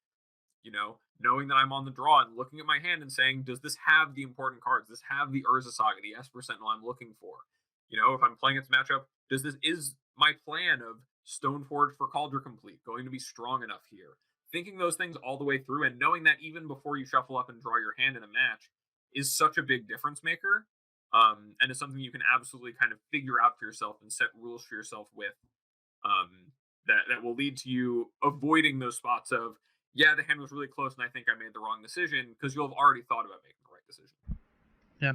knowing that I'm on the draw and looking at my hand and saying, does this have the important cards? Does this have the Urza Saga, the Esper Sentinel I'm looking for? If I'm playing its matchup, is my plan of Stoneforge for Cauldron Complete going to be strong enough here? Thinking those things all the way through, and knowing that even before you shuffle up and draw your hand in a match, is such a big difference maker. And it's something you can absolutely kind of figure out for yourself and set rules for yourself with, that will lead to you avoiding those spots of, yeah, the hand was really close and I think I made the wrong decision, because you'll have already thought about making the right decision. Yeah,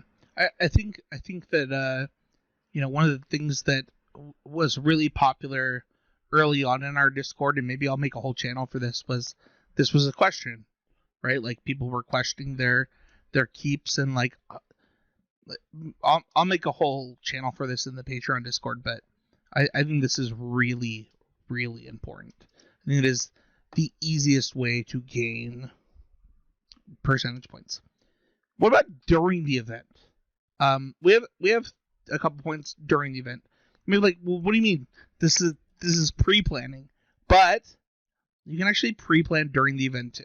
I think that one of the things that was really popular early on in our Discord, and maybe I'll make a whole channel for this was a question right? Like people were questioning their keeps, and like I'll make a whole channel for this in the Patreon Discord, but I think this is really, really important. I think it is the easiest way to gain percentage points. What about during the event? We have a couple points during the event. Maybe like, well, what do you mean? This is pre-planning, but you can actually pre-plan during the event too.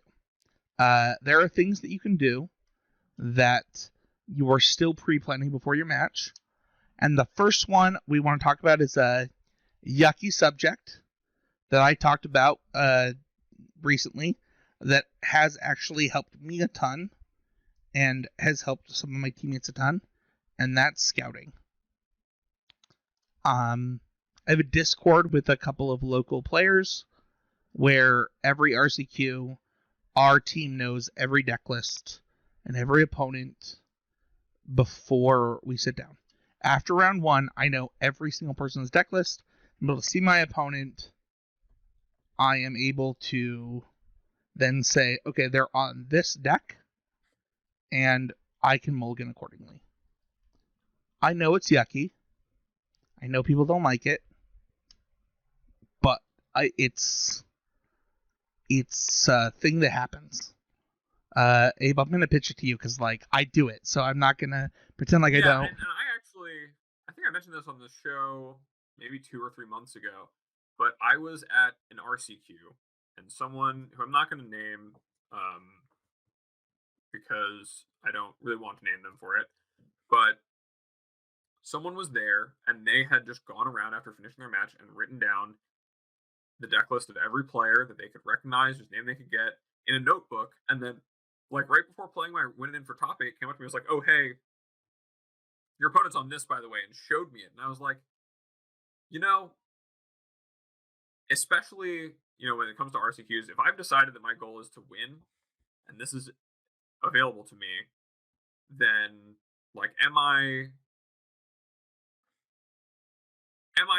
There are things that you can do that you are still pre-planning before your match. And the first one we want to talk about is a yucky subject that I talked about recently that has actually helped me a ton and has helped some of my teammates a ton, and that's scouting. I have a Discord with a couple of local players where every RCQ, our team knows every deck list and every opponent before we sit down. After round 1, I know every single person's deck list. I'm able to see my opponent. I am able to then say, okay, they're on this deck, and I can mulligan accordingly. I know it's yucky. I know people don't like it, but it's a thing that happens. Abe, I'm gonna pitch it to you because like I do it, so I'm not gonna pretend like I don't. And I think I mentioned this on the show maybe 2 or 3 months ago, but I was at an RCQ and someone who I'm not going to name because I don't really want to name them for it, but someone was there and they had just gone around after finishing their match and written down the deck list of every player that they could recognize, whose name they could get, in a notebook, and then like right before playing my win in for top 8, came up to me and was like, oh hey, your opponent's on this, by the way, and showed me it. And I was like, especially, when it comes to RCQs, if I've decided that my goal is to win, and this is available to me, then, like, am I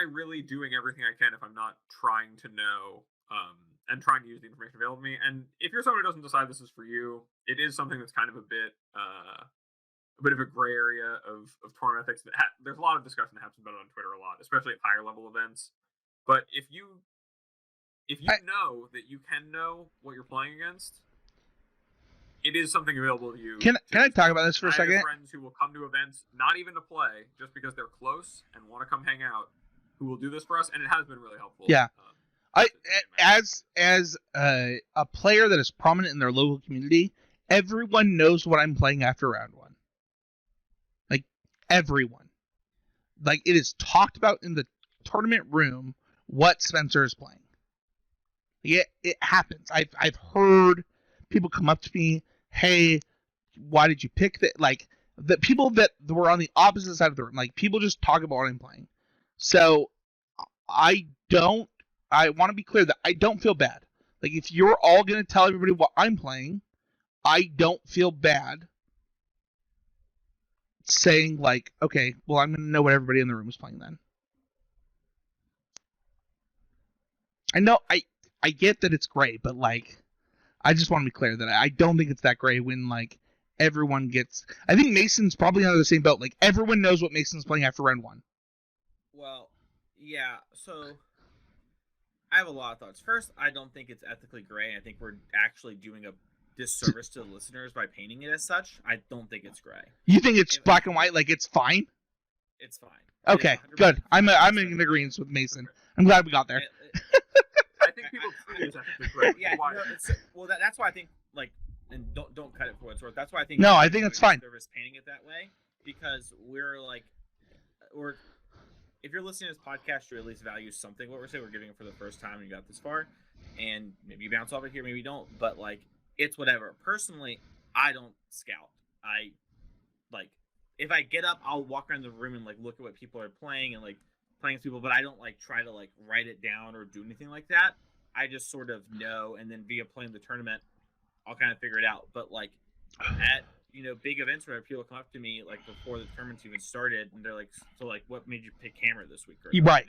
really doing everything I can if I'm not trying to know, and trying to use the information available to me? And if you're someone who doesn't decide this is for you, it is something that's kind of a bit of a gray area of tournament ethics. There's a lot of discussion that happens about it on Twitter a lot, especially at higher level events. But if you know that you can know what you're playing against, it is something available to you. Can I talk about this for a second? I have friends who will come to events not even to play, just because they're close and want to come hang out, who will do this for us, and it has been really helpful. Yeah. As a player that is prominent in their local community, everyone knows what I'm playing after round 1. Like, everyone. Like, it is talked about in the tournament room what Spencer is playing. Yeah, it happens. I've heard people come up to me, hey, why did you pick that? Like, the people that were on the opposite side of the room, like, people just talk about what I'm playing. So, I want to be clear that I don't feel bad. Like, if you're all going to tell everybody what I'm playing, I don't feel bad saying, like, okay, well, I'm going to know what everybody in the room is playing then. I know, I get that it's gray, but, like, I just want to be clear that I don't think it's that gray when, like, everyone gets... I think Mason's probably under the same boat. Like, everyone knows what Mason's playing after round 1. Well, yeah, so I have a lot of thoughts. First, I don't think it's ethically gray. I think we're actually doing a disservice to the listeners by painting it as such. I don't think it's gray. You think it's black and white, like it's fine? It's fine. Okay, good. I'm in agreement with Mason. I'm glad we got there. I think people treat it as ethically gray. Yeah, that's why I think, like, and don't cut it for what it's worth. That's why I think... No, I think it's fine. Disservice painting it that way, because if you're listening to this podcast, you at least value something what we're saying. We're giving it for the first time and you got this far, and maybe you bounce off it here, maybe you don't, but, like, it's whatever. Personally, I don't scout. If I get up, I'll walk around the room and, like, look at what people are playing and, like, playing with people, but I don't, like, try to, like, write it down or do anything like that. I just sort of know, and then via playing the tournament, I'll kind of figure it out. But, like, at big events where people come up to me, like, before the tournament's even started, and they're like, so, like, what made you pick Camera this week? Or, right.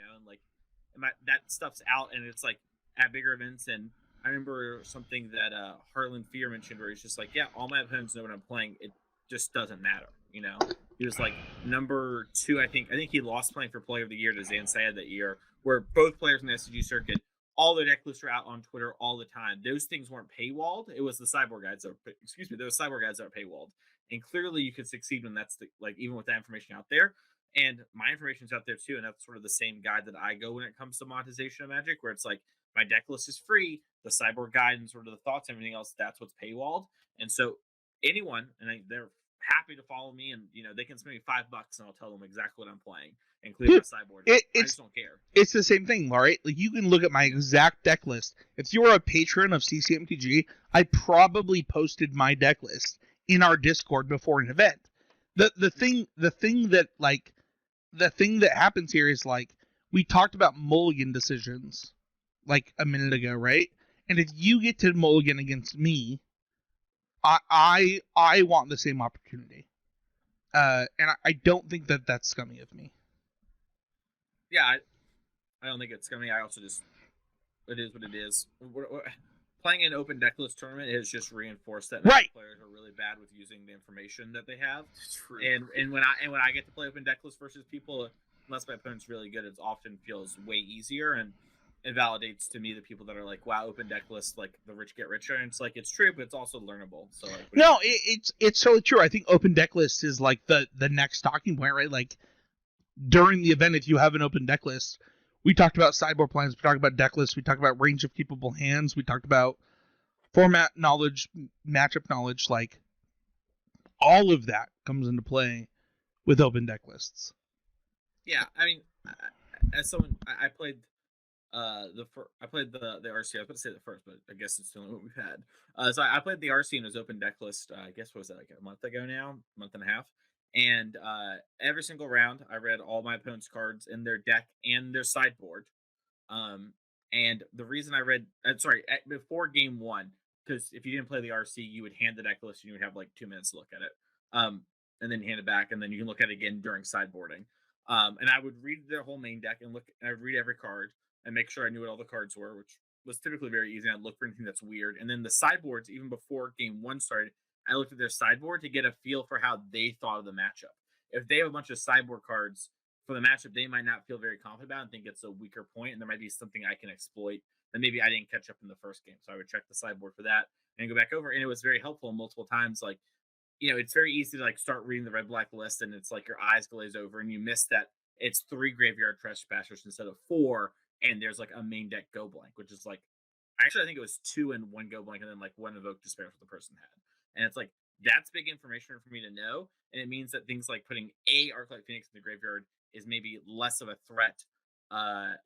And that stuff's out, and it's, like, at bigger events, and I remember something that Harlan Fear mentioned where he's just like, yeah, all my opponents know what I'm playing. It just doesn't matter, you know. He was like number 2, I think. I think he lost playing for Player of the Year to Zan Sayed that year, where both players in the SCG circuit, all their deck lists are out on Twitter all the time. Those things weren't paywalled. It was the cyborg guides that were, excuse me, those cyborg guides that are paywalled. And clearly you could succeed when that's the, like, even with that information out there. And my information's out there too, and that's sort of the same guide that I go when it comes to monetization of Magic, where it's like my deck list is free, the cyborg guide and sort of the thoughts and everything else, that's what's paywalled. And so anyone, and they're happy to follow me, and you know they can spend me $5 and I'll tell them exactly what I'm playing, including my sideboard. I just don't care. It's the same thing, right? Like you can look at my exact deck list. If you were a patron of CCMTG, I probably posted my deck list in our Discord before an event. The thing that happens here is like we talked about mulligan decisions like a minute ago, right? And if you get to mulligan against me, I want the same opportunity, and I don't think that that's scummy of me. Yeah, I don't think it's scummy. I also just, it is what it is. Playing an open deck list tournament has just reinforced that right. Players are really bad with using the information that they have. True. And when I get to play open deck list versus people, unless my opponent's really good, it often feels way easier, and it validates to me the people that are like, wow, open deck list, like the rich get richer. And it's like, it's true, but it's also learnable. So like, no, it's so true. I think open deck list is like the next talking point, right? Like during the event, if you have an open deck list, we talked about sideboard plans, we talked about deck lists, we talked about range of keepable hands, we talked about format knowledge, matchup knowledge, like all of that comes into play with open deck lists. Yeah, I mean, as someone, I played I played the RC. I was about to say the first, but I guess it's the only one we've had. So I played the RC and his open deck list. I guess what was that, like a month ago now, month and a half. And every single round, I read all my opponent's cards in their deck and their sideboard. And the reason I read, before game 1, because if you didn't play the RC, you would hand the deck list and you would have like 2 minutes to look at it, and then hand it back, and then you can look at it again during sideboarding. And I would read their whole main deck and look. And I'd read every card and make sure I knew what all the cards were, which was typically very easy. And I'd look for anything that's weird. And then the sideboards, even before game 1 started, I looked at their sideboard to get a feel for how they thought of the matchup. If they have a bunch of sideboard cards for the matchup, they might not feel very confident about it and think it's a weaker point, and there might be something I can exploit that maybe I didn't catch up in the first game. So I would check the sideboard for that and go back over. And it was very helpful multiple times. Like, you know, it's very easy to like start reading the red black list, and it's like your eyes glaze over and you miss that it's 3 graveyard trespassers instead of 4, and there's like a main deck go blank, which is like, actually I think it was 2 and 1 go blank, and then like 1 evoke despair for the person had. And it's like, that's big information for me to know. And it means that things like putting a Arclight Phoenix in the graveyard is maybe less of a threat,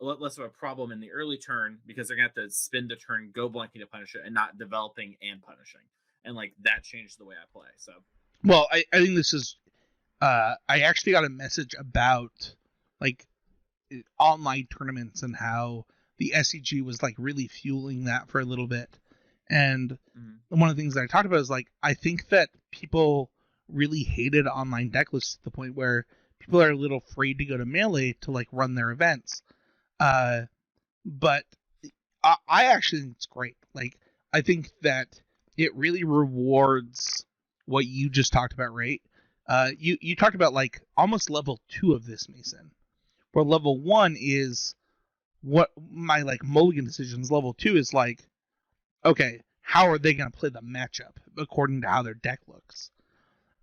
less of a problem in the early turn, because they're going to have to spend the turn go blanking to punish it and not developing and punishing. And like that changed the way I play. So, well, I think this is, I actually got a message about like online tournaments and how the SCG was like really fueling that for a little bit. And one of the things that I talked about is like, I think that people really hated online deck lists to the point where people are a little afraid to go to Melee to like run their events. But I actually think it's great. Like, I think that it really rewards what you just talked about, right? You talked about like almost level 2 of this, Mason, where level 1 is what my like mulligan decisions. Level 2 is like, okay, how are they going to play the matchup according to how their deck looks?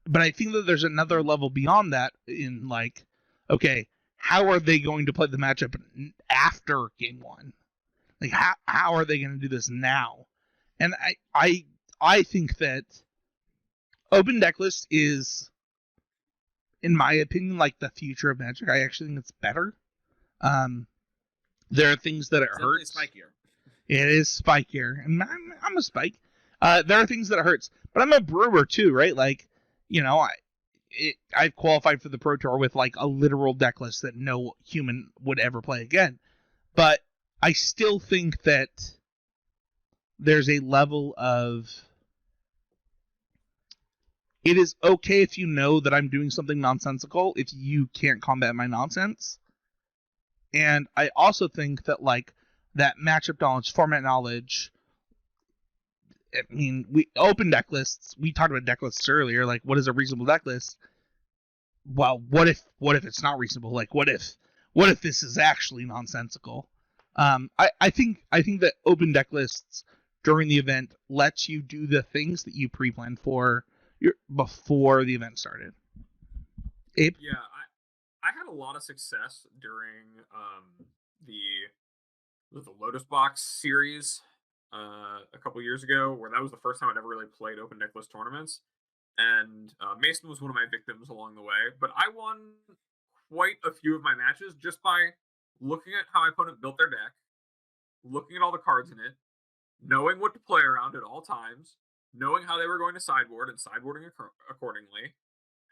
But I think that there's another level beyond that in like, okay, how are they going to play the matchup after game 1? Like, how are they going to do this now? And I think that open deck list is, in my opinion, like the future of Magic. I actually think it's better. There are things that it hurts. Spikier. It is spikier, and I'm a spike. There are things that it hurts, but I'm a brewer too, right? Like, you know, I've qualified for the Pro Tour with like a literal deck list that no human would ever play again. But I still think that there's a level of, it is okay if you know that I'm doing something nonsensical if you can't combat my nonsense. And I also think that like that matchup knowledge, format knowledge, I mean, we open deck lists. We talked about deck lists earlier. Like, what is a reasonable deck list? Well, what if it's not reasonable? Like, what if this is actually nonsensical? I think that open deck lists during the event lets you do the things that you pre-planned for before the event started. Abe? Yeah, I had a lot of success during the Lotus Box series a couple years ago, where that was the first time I'd ever really played open deck list tournaments. And Mason was one of my victims along the way, but I won quite a few of my matches just by looking at how my opponent built their deck, looking at all the cards in it, knowing what to play around at all times, knowing how they were going to sideboard and sideboarding accordingly.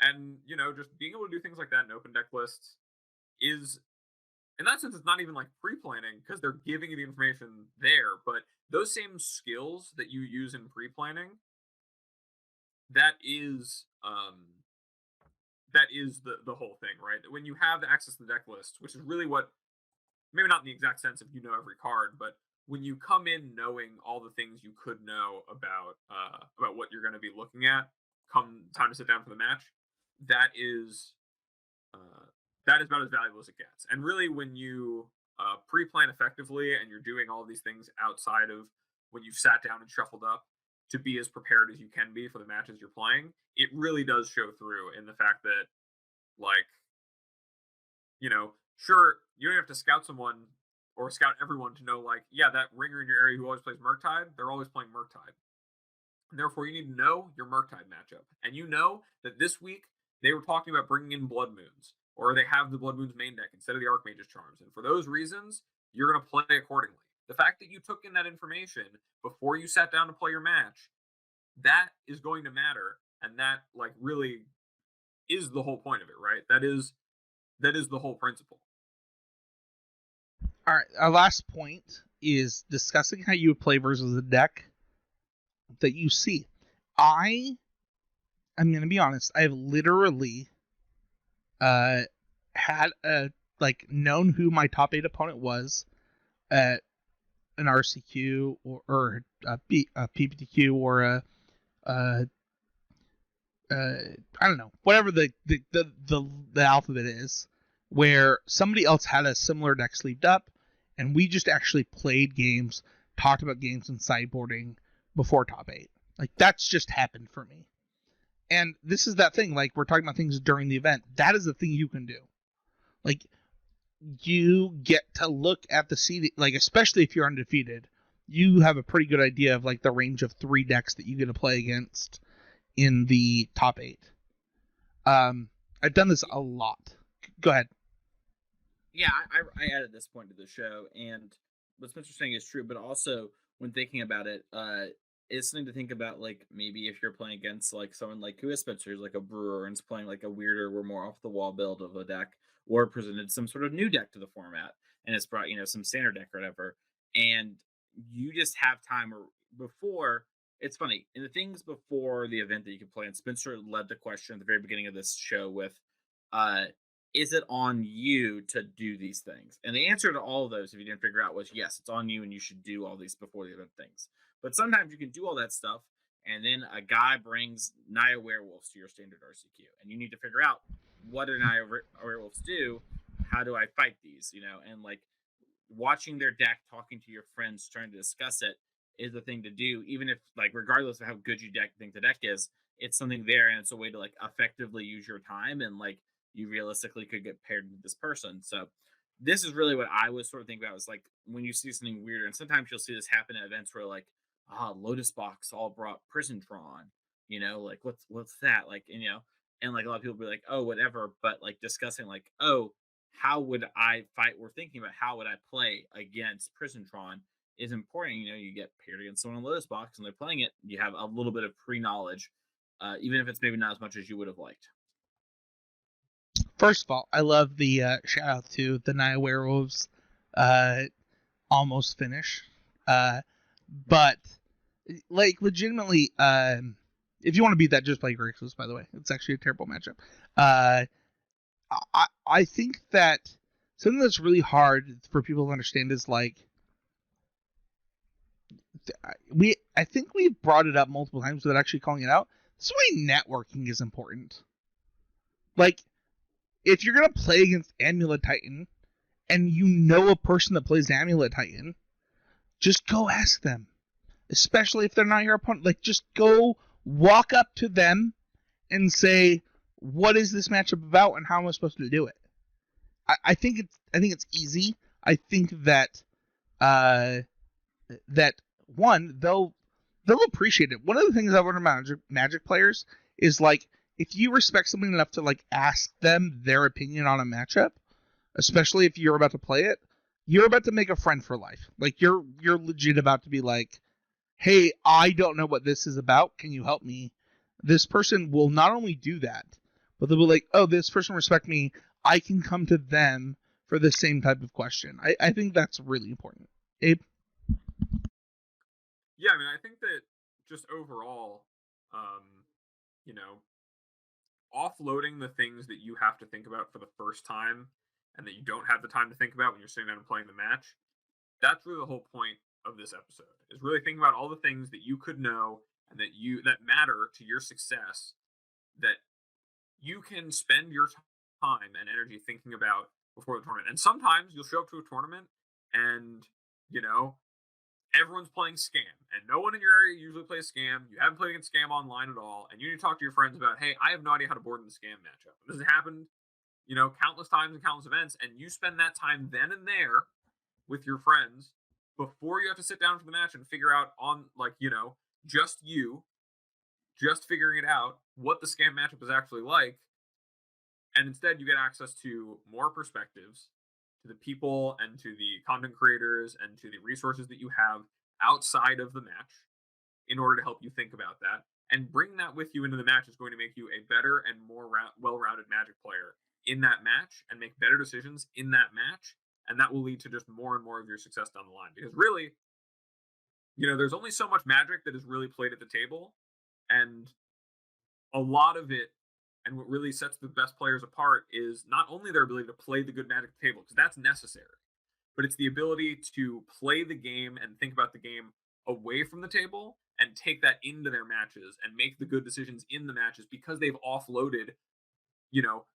And, just being able to do things like that in open deck lists is, in that sense, it's not even like pre-planning because they're giving you the information there, but those same skills that you use in pre-planning, that is the whole thing, right? When you have access to the deck list, which is really what, maybe not in the exact sense of every card, but when you come in knowing all the things you could know about what you're going to be looking at come time to sit down for the match, that is about as valuable as it gets. And really, when you pre-plan effectively and you're doing all these things outside of when you've sat down and shuffled up to be as prepared as you can be for the matches you're playing, it really does show through in the fact that, like, sure, you don't have to scout someone or scout everyone to know, like, yeah, that ringer in your area who always plays Murktide, they're always playing Murktide. And therefore, you need to know your Murktide matchup. And you know that this week they were talking about bringing in Blood Moons, or they have the Blood Moons main deck instead of the Archmage's Charms. And for those reasons, you're going to play accordingly. The fact that you took in that information before you sat down to play your match, that is going to matter. And that, like, really is the whole point of it, right? That is the whole principle. All right, our last point is discussing how you would play versus a deck that you see. I'm going to be honest. I have literally had known who my top 8 opponent was at an RCQ or a PPTQ or a I don't know, whatever the alphabet is, where somebody else had a similar deck sleeved up, and we just actually played games, talked about games and sideboarding before top 8. Like, that's just happened for me. And this is that thing, like, we're talking about things during the event. That is the thing you can do. Like, you get to look at the seed, like, especially if you're undefeated, you have a pretty good idea of, like, the range of 3 decks that you get to play against in the top 8. I've done this a lot. Go ahead. Yeah, I added this point to the show, and what Spencer's saying is true, but also when thinking about it, it's something to think about, like, maybe if you're playing against, like, someone like who is Spencer, who's like a brewer and is playing like a weirder or more off the wall build of a deck, or presented some sort of new deck to the format, and it's brought, some standard deck or whatever, and you just have time, or before, it's funny, in the things before the event that you can play, and Spencer led the question at the very beginning of this show with, is it on you to do these things? And the answer to all of those, if you didn't figure out, was yes, it's on you, and you should do all these before the event things. But sometimes you can do all that stuff, and then a guy brings Naya Werewolves to your standard RCQ, and you need to figure out, what do Naya Werewolves do? How do I fight these? And, like, watching their deck, talking to your friends, trying to discuss it is the thing to do, even if, like, regardless of how good you think the deck is, it's something there, and it's a way to, like, effectively use your time, and, like, you realistically could get paired with this person. So this is really what I was sort of thinking about, is, like, when you see something weirder, and sometimes you'll see this happen at events where, like, Lotus Box all brought Prisontron, like, what's that? Like, and, like, a lot of people be like, oh, whatever, but, like, discussing, like, oh, how would I fight? We're thinking about how would I play against Prisontron is important. You get paired against someone on Lotus Box and they're playing it, you have a little bit of pre-knowledge, even if it's maybe not as much as you would have liked. First of all, I love the shout out to the Naya Werewolves almost finish. But, like, legitimately, if you want to beat that, just play Grixis, by the way. It's actually a terrible matchup. I think that something that's really hard for people to understand is, like, I think we've brought it up multiple times without actually calling it out. This is why networking is important. Like, if you're going to play against Amulet Titan, and you know a person that plays Amulet Titan, just go ask them. Especially if they're not your opponent. Like, just go walk up to them and say, what is this matchup about and how am I supposed to do it? I think it's easy. I think that one, they'll appreciate it. One of the things I've learned about Magic players is, like, if you respect somebody enough to, like, ask them their opinion on a matchup, especially if you're about to play it, you're about to make a friend for life. Like, you're legit about to be like, hey, I don't know what this is about. Can you help me? This person will not only do that, but they'll be like, oh, this person respects me. I can come to them for the same type of question. I think that's really important. Abe? Yeah, I mean, I think that just overall, you know, offloading the things that you have to think about for the first time and that you don't have the time to think about when you're sitting down and playing the match, that's really the whole point of this episode, is really thinking about all the things that you could know and that matter to your success, that you can spend your time and energy thinking about before the tournament. And sometimes you'll show up to a tournament and, everyone's playing Scam, and no one in your area usually plays Scam. You haven't played against Scam online at all, and you need to talk to your friends about, hey, I have no idea how to board in the Scam matchup. This has happened, countless times in countless events, and you spend that time then and there with your friends before you have to sit down for the match and figure out just figuring it out what the Scam matchup is actually like. And instead you get access to more perspectives, to the people and to the content creators and to the resources that you have outside of the match in order to help you think about that. And bringing that with you into the match is going to make you a better and more well-rounded Magic player in that match and make better decisions in that match. And that will lead to just more and more of your success down the line. Because really, there's only so much Magic that is really played at the table. And a lot of it, and what really sets the best players apart, is not only their ability to play the good Magic at the table, because that's necessary, but it's the ability to play the game and think about the game away from the table and take that into their matches and make the good decisions in the matches, because they've offloaded,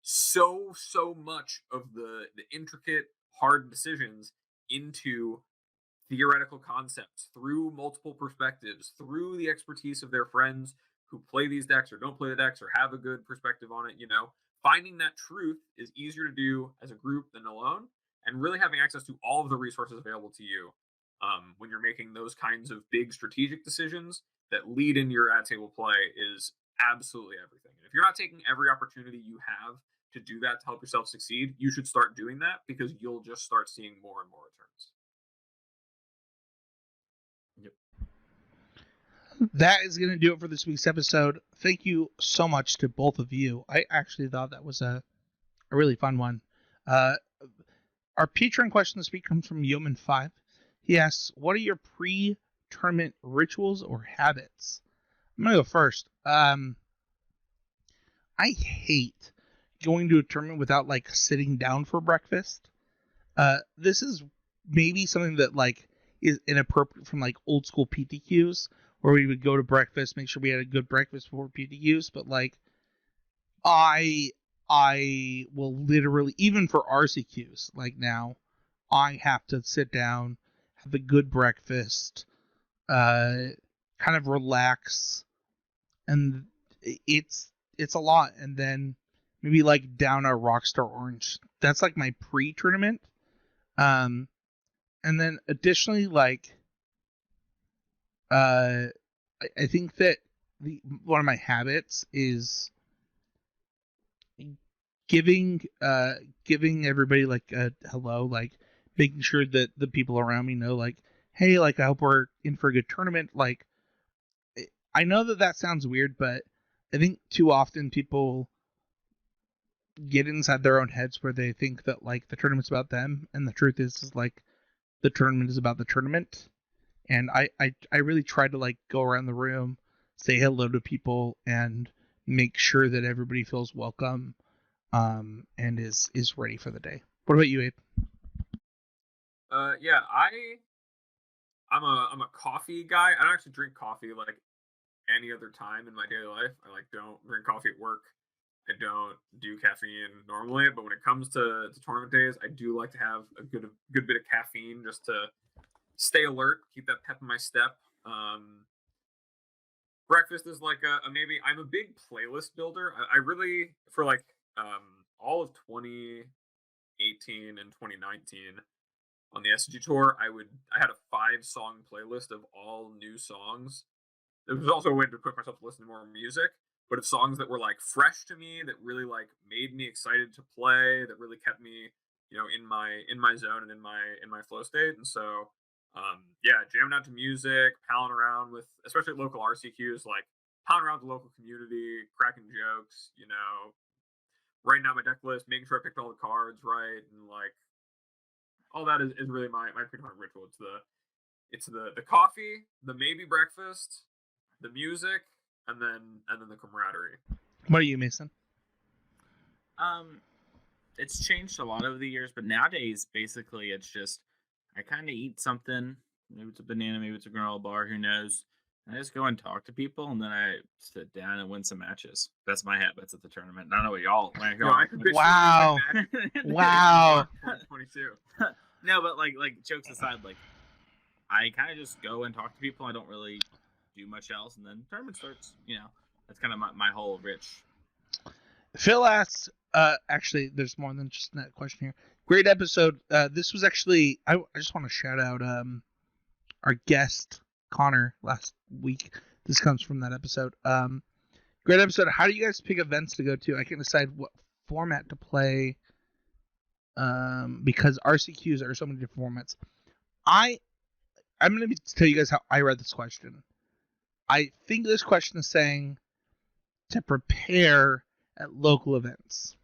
so much of the intricate, hard decisions into theoretical concepts through multiple perspectives, through the expertise of their friends who play these decks or don't play the decks or have a good perspective on it. Finding that truth is easier to do as a group than alone, and really having access to all of the resources available to you when you're making those kinds of big strategic decisions that lead into your at table play is absolutely everything. And if you're not taking every opportunity you have to do that to help yourself succeed, you should start doing that, because you'll just start seeing more and more returns. That is going to do it for this week's episode. Thank you so much to both of you. I actually thought that was a really fun one. Our Patreon question this week comes from Yeoman5. He asks, what are your pre-tournament rituals or habits? I'm going to go first. I hate going to a tournament without, like, sitting down for breakfast. This is maybe something that, like, is inappropriate from, like, old school PTQs, where we would go to breakfast, make sure we had a good breakfast before PTQs, but, like, I will literally, even for RCQs, like now, I have to sit down, have a good breakfast, kind of relax, and it's a lot, and then maybe, like, down a Rockstar Orange. That's, like, my pre-tournament. And then additionally, like, I think that one of my habits is giving everybody, like, a hello, like, making sure that the people around me know, like, hey, like, I hope we're in for a good tournament. Like, I know that sounds weird, but I think too often people get inside their own heads where they think that, like, the tournament's about them, and the truth is like, the tournament is about the tournament. And I really try to, like, go around the room, say hello to people, and make sure that everybody feels welcome, and is ready for the day. What about you, Abe? Yeah, I'm a coffee guy. I don't actually drink coffee like any other time in my daily life. I like don't drink coffee at work. I don't do caffeine normally, but when it comes to tournament days, I do like to have a good bit of caffeine just to stay alert, keep that pep in my step. Breakfast is like a maybe. I'm a big playlist builder. I really for like all of 2018 and 2019 on the SG tour, I had a 5-song playlist of all new songs. There was also a way to equip myself to listen to more music, but of songs that were like fresh to me, that really like made me excited to play, that really kept me, in my zone and in my flow state. And so, yeah, jamming out to music, palling around with, especially local RCQs, like palling around with the local community, cracking jokes, writing out my deck list, making sure I picked all the cards right, and like all that is really my pre-tournament ritual. It's the coffee, the maybe breakfast, the music, and then the camaraderie. What are you, Mason? It's changed a lot over the years, but nowadays basically it's just I kind of eat something. Maybe it's a banana, maybe it's a granola bar, who knows? I just go and talk to people, and then I sit down and win some matches. That's my habits at the tournament. I don't know what y'all. Wow. Wow. 22. No, but like jokes aside, like I kind of just go and talk to people. I don't really do much else, and then tournament starts. That's kind of my whole rich. Phil asks, actually, there's more than just that question here. Great episode. This was actually, I just want to shout out our guest, Connor, last week. This comes from that episode. Great episode. How do you guys pick events to go to? I can't decide what format to play because RCQs are so many different formats. I'm going to tell you guys how I read this question. I think this question is saying to prepare at local events.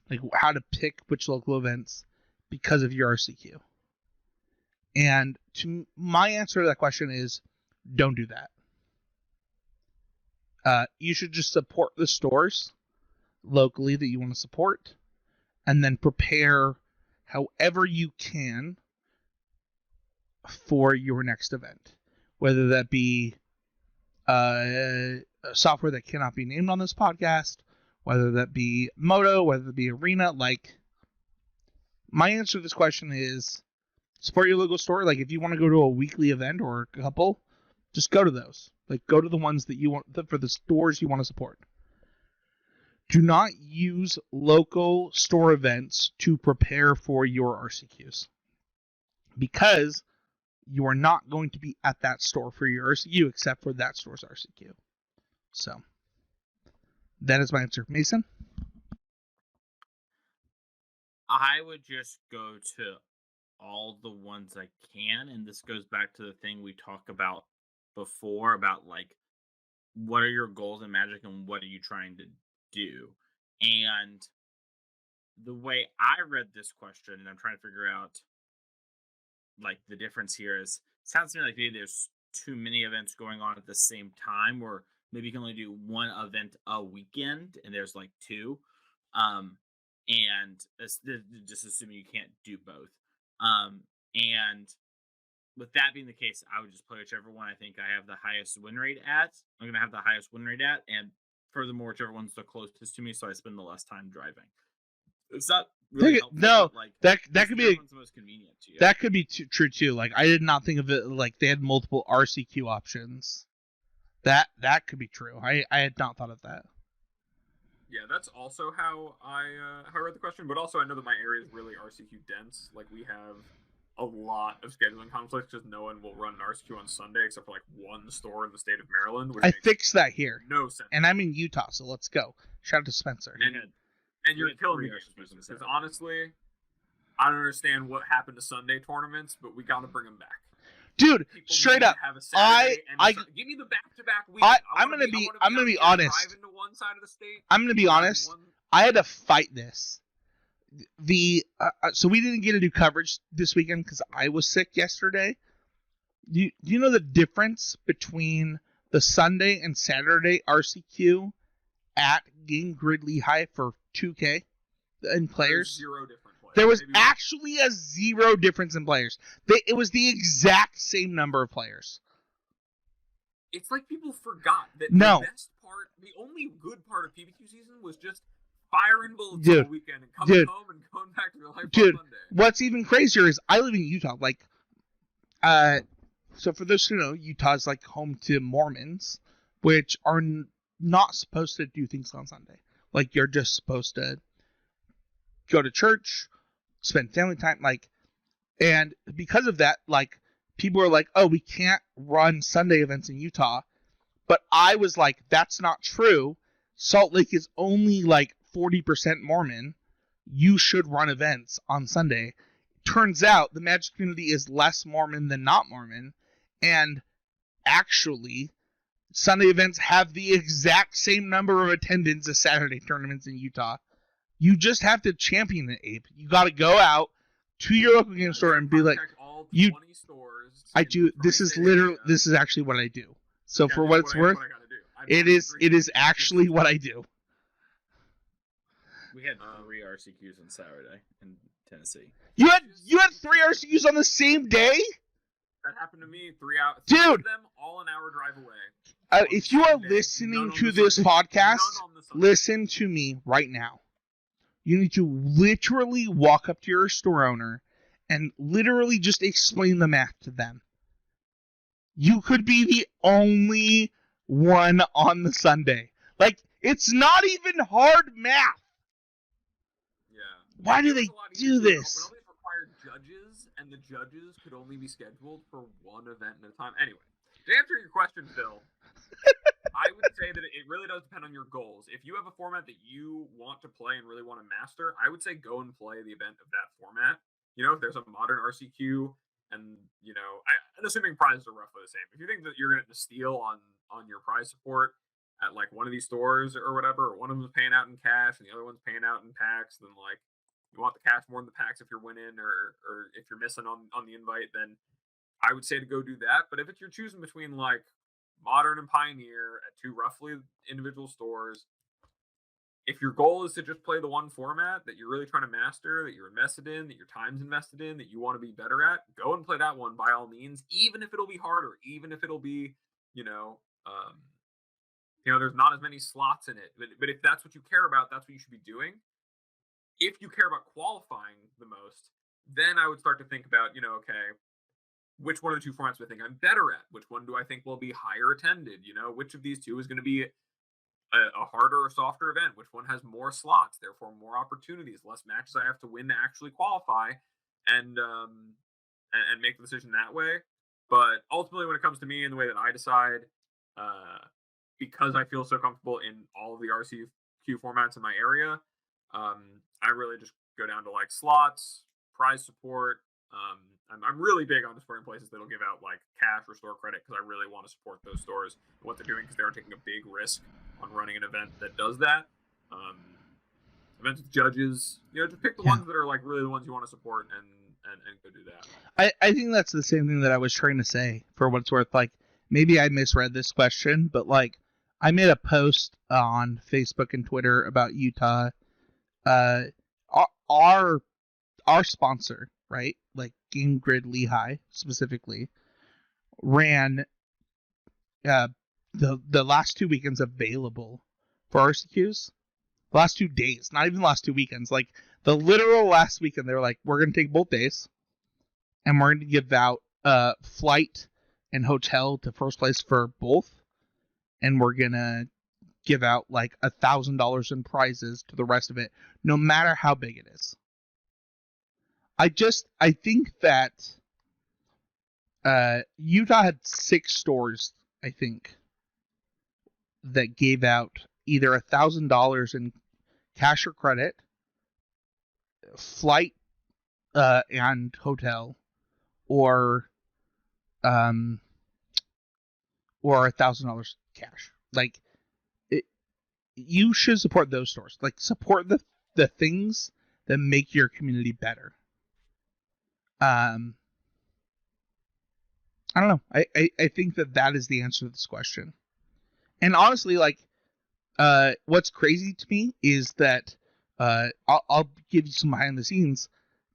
Like how to pick which local events because of your RCQ. And my answer to that question is don't do that. You should just support the stores locally that you want to support and then prepare however you can for your next event. Whether that be software that cannot be named on this podcast, whether that be Moto, whether it be Arena. Like, my answer to this question is support your local store. Like, if you want to go to a weekly event or a couple, just go to those. Like, go to the ones that you want, for the stores you want to support. Do not use local store events to prepare for your RCQs. Because you are not going to be at that store for your RCQ except for that store's RCQ. So, that is my answer. Mason? I would just go to all the ones I can, and this goes back to the thing we talked about before about like what are your goals in Magic and what are you trying to do. And the way I read this question, and I'm trying to figure out like the difference here, is sounds to me like maybe there's too many events going on at the same time, or maybe you can only do one event a weekend and there's like two. And just assuming you can't do both. And with that being the case, I would just play whichever one I think I have the highest win rate at. I'm going to have the highest win rate at, and furthermore, whichever one's the closest to me, so I spend the less time driving. It's not really helpful, no, like that could be the most convenient to you. That could be true too. Like, I did not think of it like they had multiple RCQ options. That could be true. I had not thought of that. Yeah, that's also how I read the question. But also, I know that my area is really RCQ dense. Like, we have a lot of scheduling conflicts because no one will run an RCQ on Sunday except for like one store in the state of Maryland. Which I fixed that here. No sense. And I'm in Utah, so let's go. Shout out to Spencer. And you're killing me because honestly, I don't understand what happened to Sunday tournaments, but we got to bring them back. Dude, straight up, give me the back-to-back week. I'm gonna be honest. Into one side of the state. I'm gonna be honest. I had to fight this. So we didn't get to do coverage this weekend because I was sick yesterday. Do you know the difference between the Sunday and Saturday RCQ at Game Grid Lehigh for 2K and players? There's 0 different players. There was Maybe- actually a 0 difference in players. It was the exact same number of players. It's like people forgot that No. the best part, the only good part of PBQ season was just firing bullets Dude. all weekend and coming Dude. home and going back to your life Dude. on Monday. What's even crazier is I live in Utah. Like, so for those who know, Utah's like home to Mormons, which are not supposed to do things on Sunday. Like, you're just supposed to go to church, spend family time, like, and because of that, like, people are like, oh, we can't run Sunday events in Utah. But I was like, that's not true. Salt Lake is only like 40% Mormon. You should run events on Sunday. Turns out the Magic community is less Mormon than not Mormon. And actually, Sunday events have the exact same number of attendance as Saturday tournaments in Utah. You just have to champion it, Abe. You got to go out to your local game store and be like, Contact all you- 20 stores I in do. the This is tri-state literally. area. This is actually what I do. So Yeah, for this what is it's I- worth, what I gotta do. I'm it not is. agree It with is you. actually what I do. We had 3 RCQs on Saturday in Tennessee. You had 3 RCUs on the same day. That happened to me 3 hours. Dude! 3 of them all an hour drive away. If you are Sunday, listening none on to the this Sunday. podcast, None on the Sunday. listen to me right now. You need to literally walk up to your store owner and literally just explain the math to them. You could be the only one on the Sunday. Like, it's not even hard math. Yeah. Why It do was they a lot do easier too. this? When all these required judges, and the judges could only be scheduled for one event at a time. Anyway, to answer your question, Phil, I would say that it really does depend on your goals. If you have a format that you want to play and really want to master, I would say go and play the event of that format. You know, if there's a modern RCQ, and you know, and assuming prizes are roughly the same. If you think that you're going to steal on your prize support at like one of these stores or whatever, or one of them is paying out in cash and the other one's paying out in packs, then like you want the cash more than the packs if you're winning, or if you're missing on the invite, then I would say to go do that. But if you're choosing between like Modern and Pioneer at 2 roughly individual stores, if your goal is to just play the one format that you're really trying to master, that you're invested in, that your time's invested in, that you want to be better at, go and play that one by all means, even if it'll be harder, even if it'll be, there's not as many slots in it. But if that's what you care about, that's what you should be doing. If you care about qualifying the most, then I would start to think about, okay, which one of the 2 formats do I think I'm better at? Which one do I think will be higher attended? Which of these 2 is going to be a harder or softer event? Which one has more slots, therefore more opportunities, less matches I have to win to actually qualify, and make the decision that way. But ultimately, when it comes to me and the way that I decide, because I feel so comfortable in all of the RCQ formats in my area, I really just go down to like slots, prize support. I'm really big on supporting places that'll give out like cash or store credit, because I really want to support those stores and what they're doing, because they're taking a big risk on running an event that does that. Events with judges, just pick the ones that are like really the ones you want to support, and go do that. I think that's the same thing that I was trying to say, for what it's worth. Like, maybe I misread this question, but like, I made a post on Facebook and Twitter about Utah. Our sponsor, right? Like Game Grid Lehigh specifically, ran the last 2 weekends available for RCQs. The last 2 days, not even the last 2 weekends. Like the literal last weekend, they were like, we're gonna take both days, and we're gonna give out flight and hotel to first place for both, and we're gonna give out like $1,000 in prizes to the rest of it, no matter how big it is. I think that Utah had 6 stores, I think, that gave out either $1,000 in cash or credit, flight and hotel, or $1,000 cash. Like, you should support those stores. Like, support the things that make your community better. I don't know. I think that is the answer to this question. And honestly, like, what's crazy to me is that I'll give you some behind the scenes.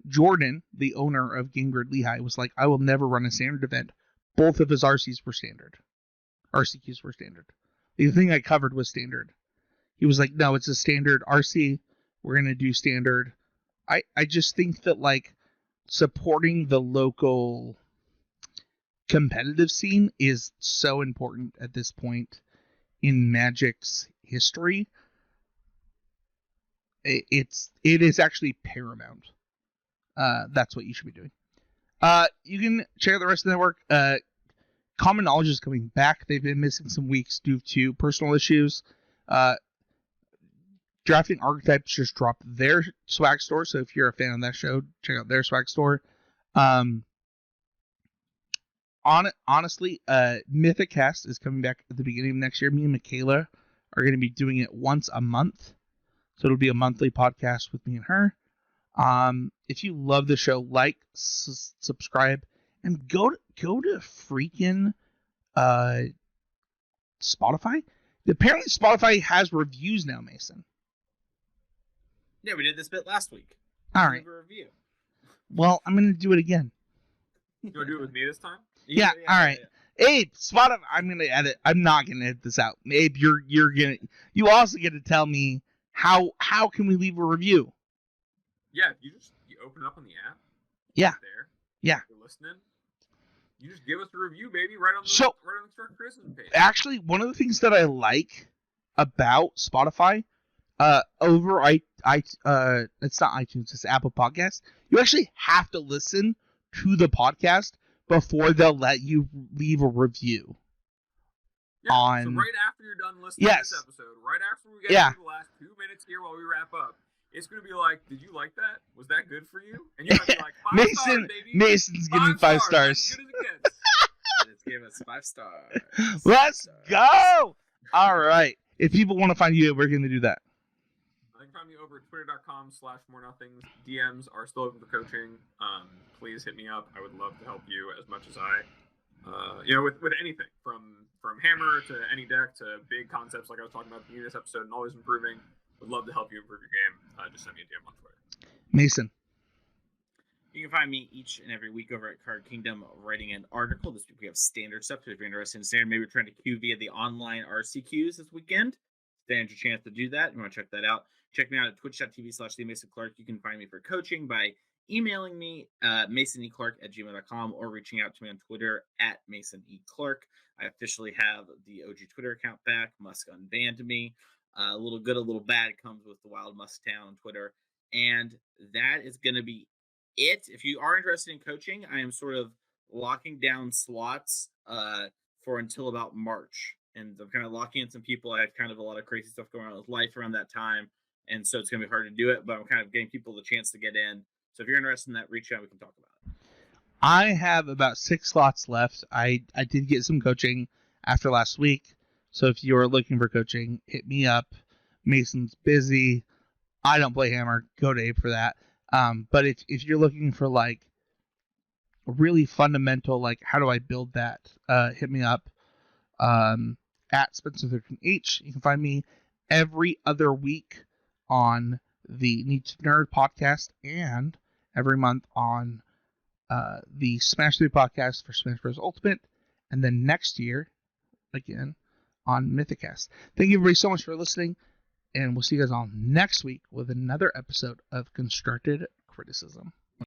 Jordan, the owner of Game Grid Lehigh, was like, I will never run a standard event. Both of his RCQs were standard. The thing I covered was standard. He was like, no, it's a standard RC. We're going to do standard. I just think that, like, supporting the local competitive scene is so important at this point in Magic's history. It is actually paramount. That's what you should be doing. You can check out the rest of the network. Common Knowledge is coming back. They've been missing some weeks due to personal issues. Drafting Archetypes just dropped their swag store, so if you're a fan of that show, check out their swag store. Honestly, Mythicast is coming back at the beginning of next year. Me and Michaela are going to be doing it once a month, so it'll be a monthly podcast with me and her. If you love the show, like, subscribe, and go to freaking Spotify. Apparently, Spotify has reviews now, Mason. Yeah, we did this bit last week. All right. Review. Well, I'm gonna do it again. You want to do it with me this time? Yeah. All right. Yeah. Abe, Spotify. I'm gonna edit. I'm not gonna edit this out. Abe, you also get to tell me how can we leave a review? Yeah, you open it up on the app. Yeah. Right there. Yeah. You're listening. You just give us a review, baby, right on the constructive criticism page. Actually, one of the things that I like about Spotify, over it's not iTunes, it's Apple Podcasts. You actually have to listen to the podcast before they'll let you leave a review. Yeah, so right after you're done listening to this episode, right after we get through the last 2 minutes here while we wrap up, it's going to be like, did you like that? Was that good for you? And you're going to be like, 5 stars, baby. Mason's giving 5 stars. As good as it gets. Let's give us 5 stars. Let's go! All right. If people want to find you, we're going to do that. They can find me over at twitter.com/morenothings. DMs are still open for coaching. Please hit me up. I would love to help you as much as with anything from hammer to any deck to big concepts like I was talking about in this episode and always improving. Would love to help you improve your game. Just send me a DM on Twitter. Mason. You can find me each and every week over at Card Kingdom writing an article. This week we have standard stuff. So if you're interested in standard, maybe we're trying to queue via the online RCQs this weekend. Stand your chance to do that. You want to check that out. Check me out at twitch.tv/TheMasonClark. You can find me for coaching by emailing me masonclark@gmail.com or reaching out to me on Twitter at MasonEClark. I officially have the OG Twitter account back. Musk unbanned me. A little good, a little bad comes with the Wild Musk Town on Twitter. And that is going to be it. If you are interested in coaching, I am sort of locking down slots for until about March. And I'm kind of locking in some people. I had kind of a lot of crazy stuff going on with life around that time. And so it's going to be hard to do it, but I'm kind of getting people the chance to get in. So if you're interested in that, reach out. We can talk about it. I have about 6 slots left. I did get some coaching after last week. So if you are looking for coaching, hit me up. Mason's busy. I don't play Hammer. Go to Abe for that. But if you're looking for like a really fundamental, like how do I build that, hit me up at Spencer13H. You can find me every other week on the Need to Nerd podcast and every month on the Smash 3 podcast for Smash Bros. Ultimate. And then next year, again, on Mythicast. Thank you everybody so much for listening, and we'll see you guys all next week with another episode of Constructed Criticism.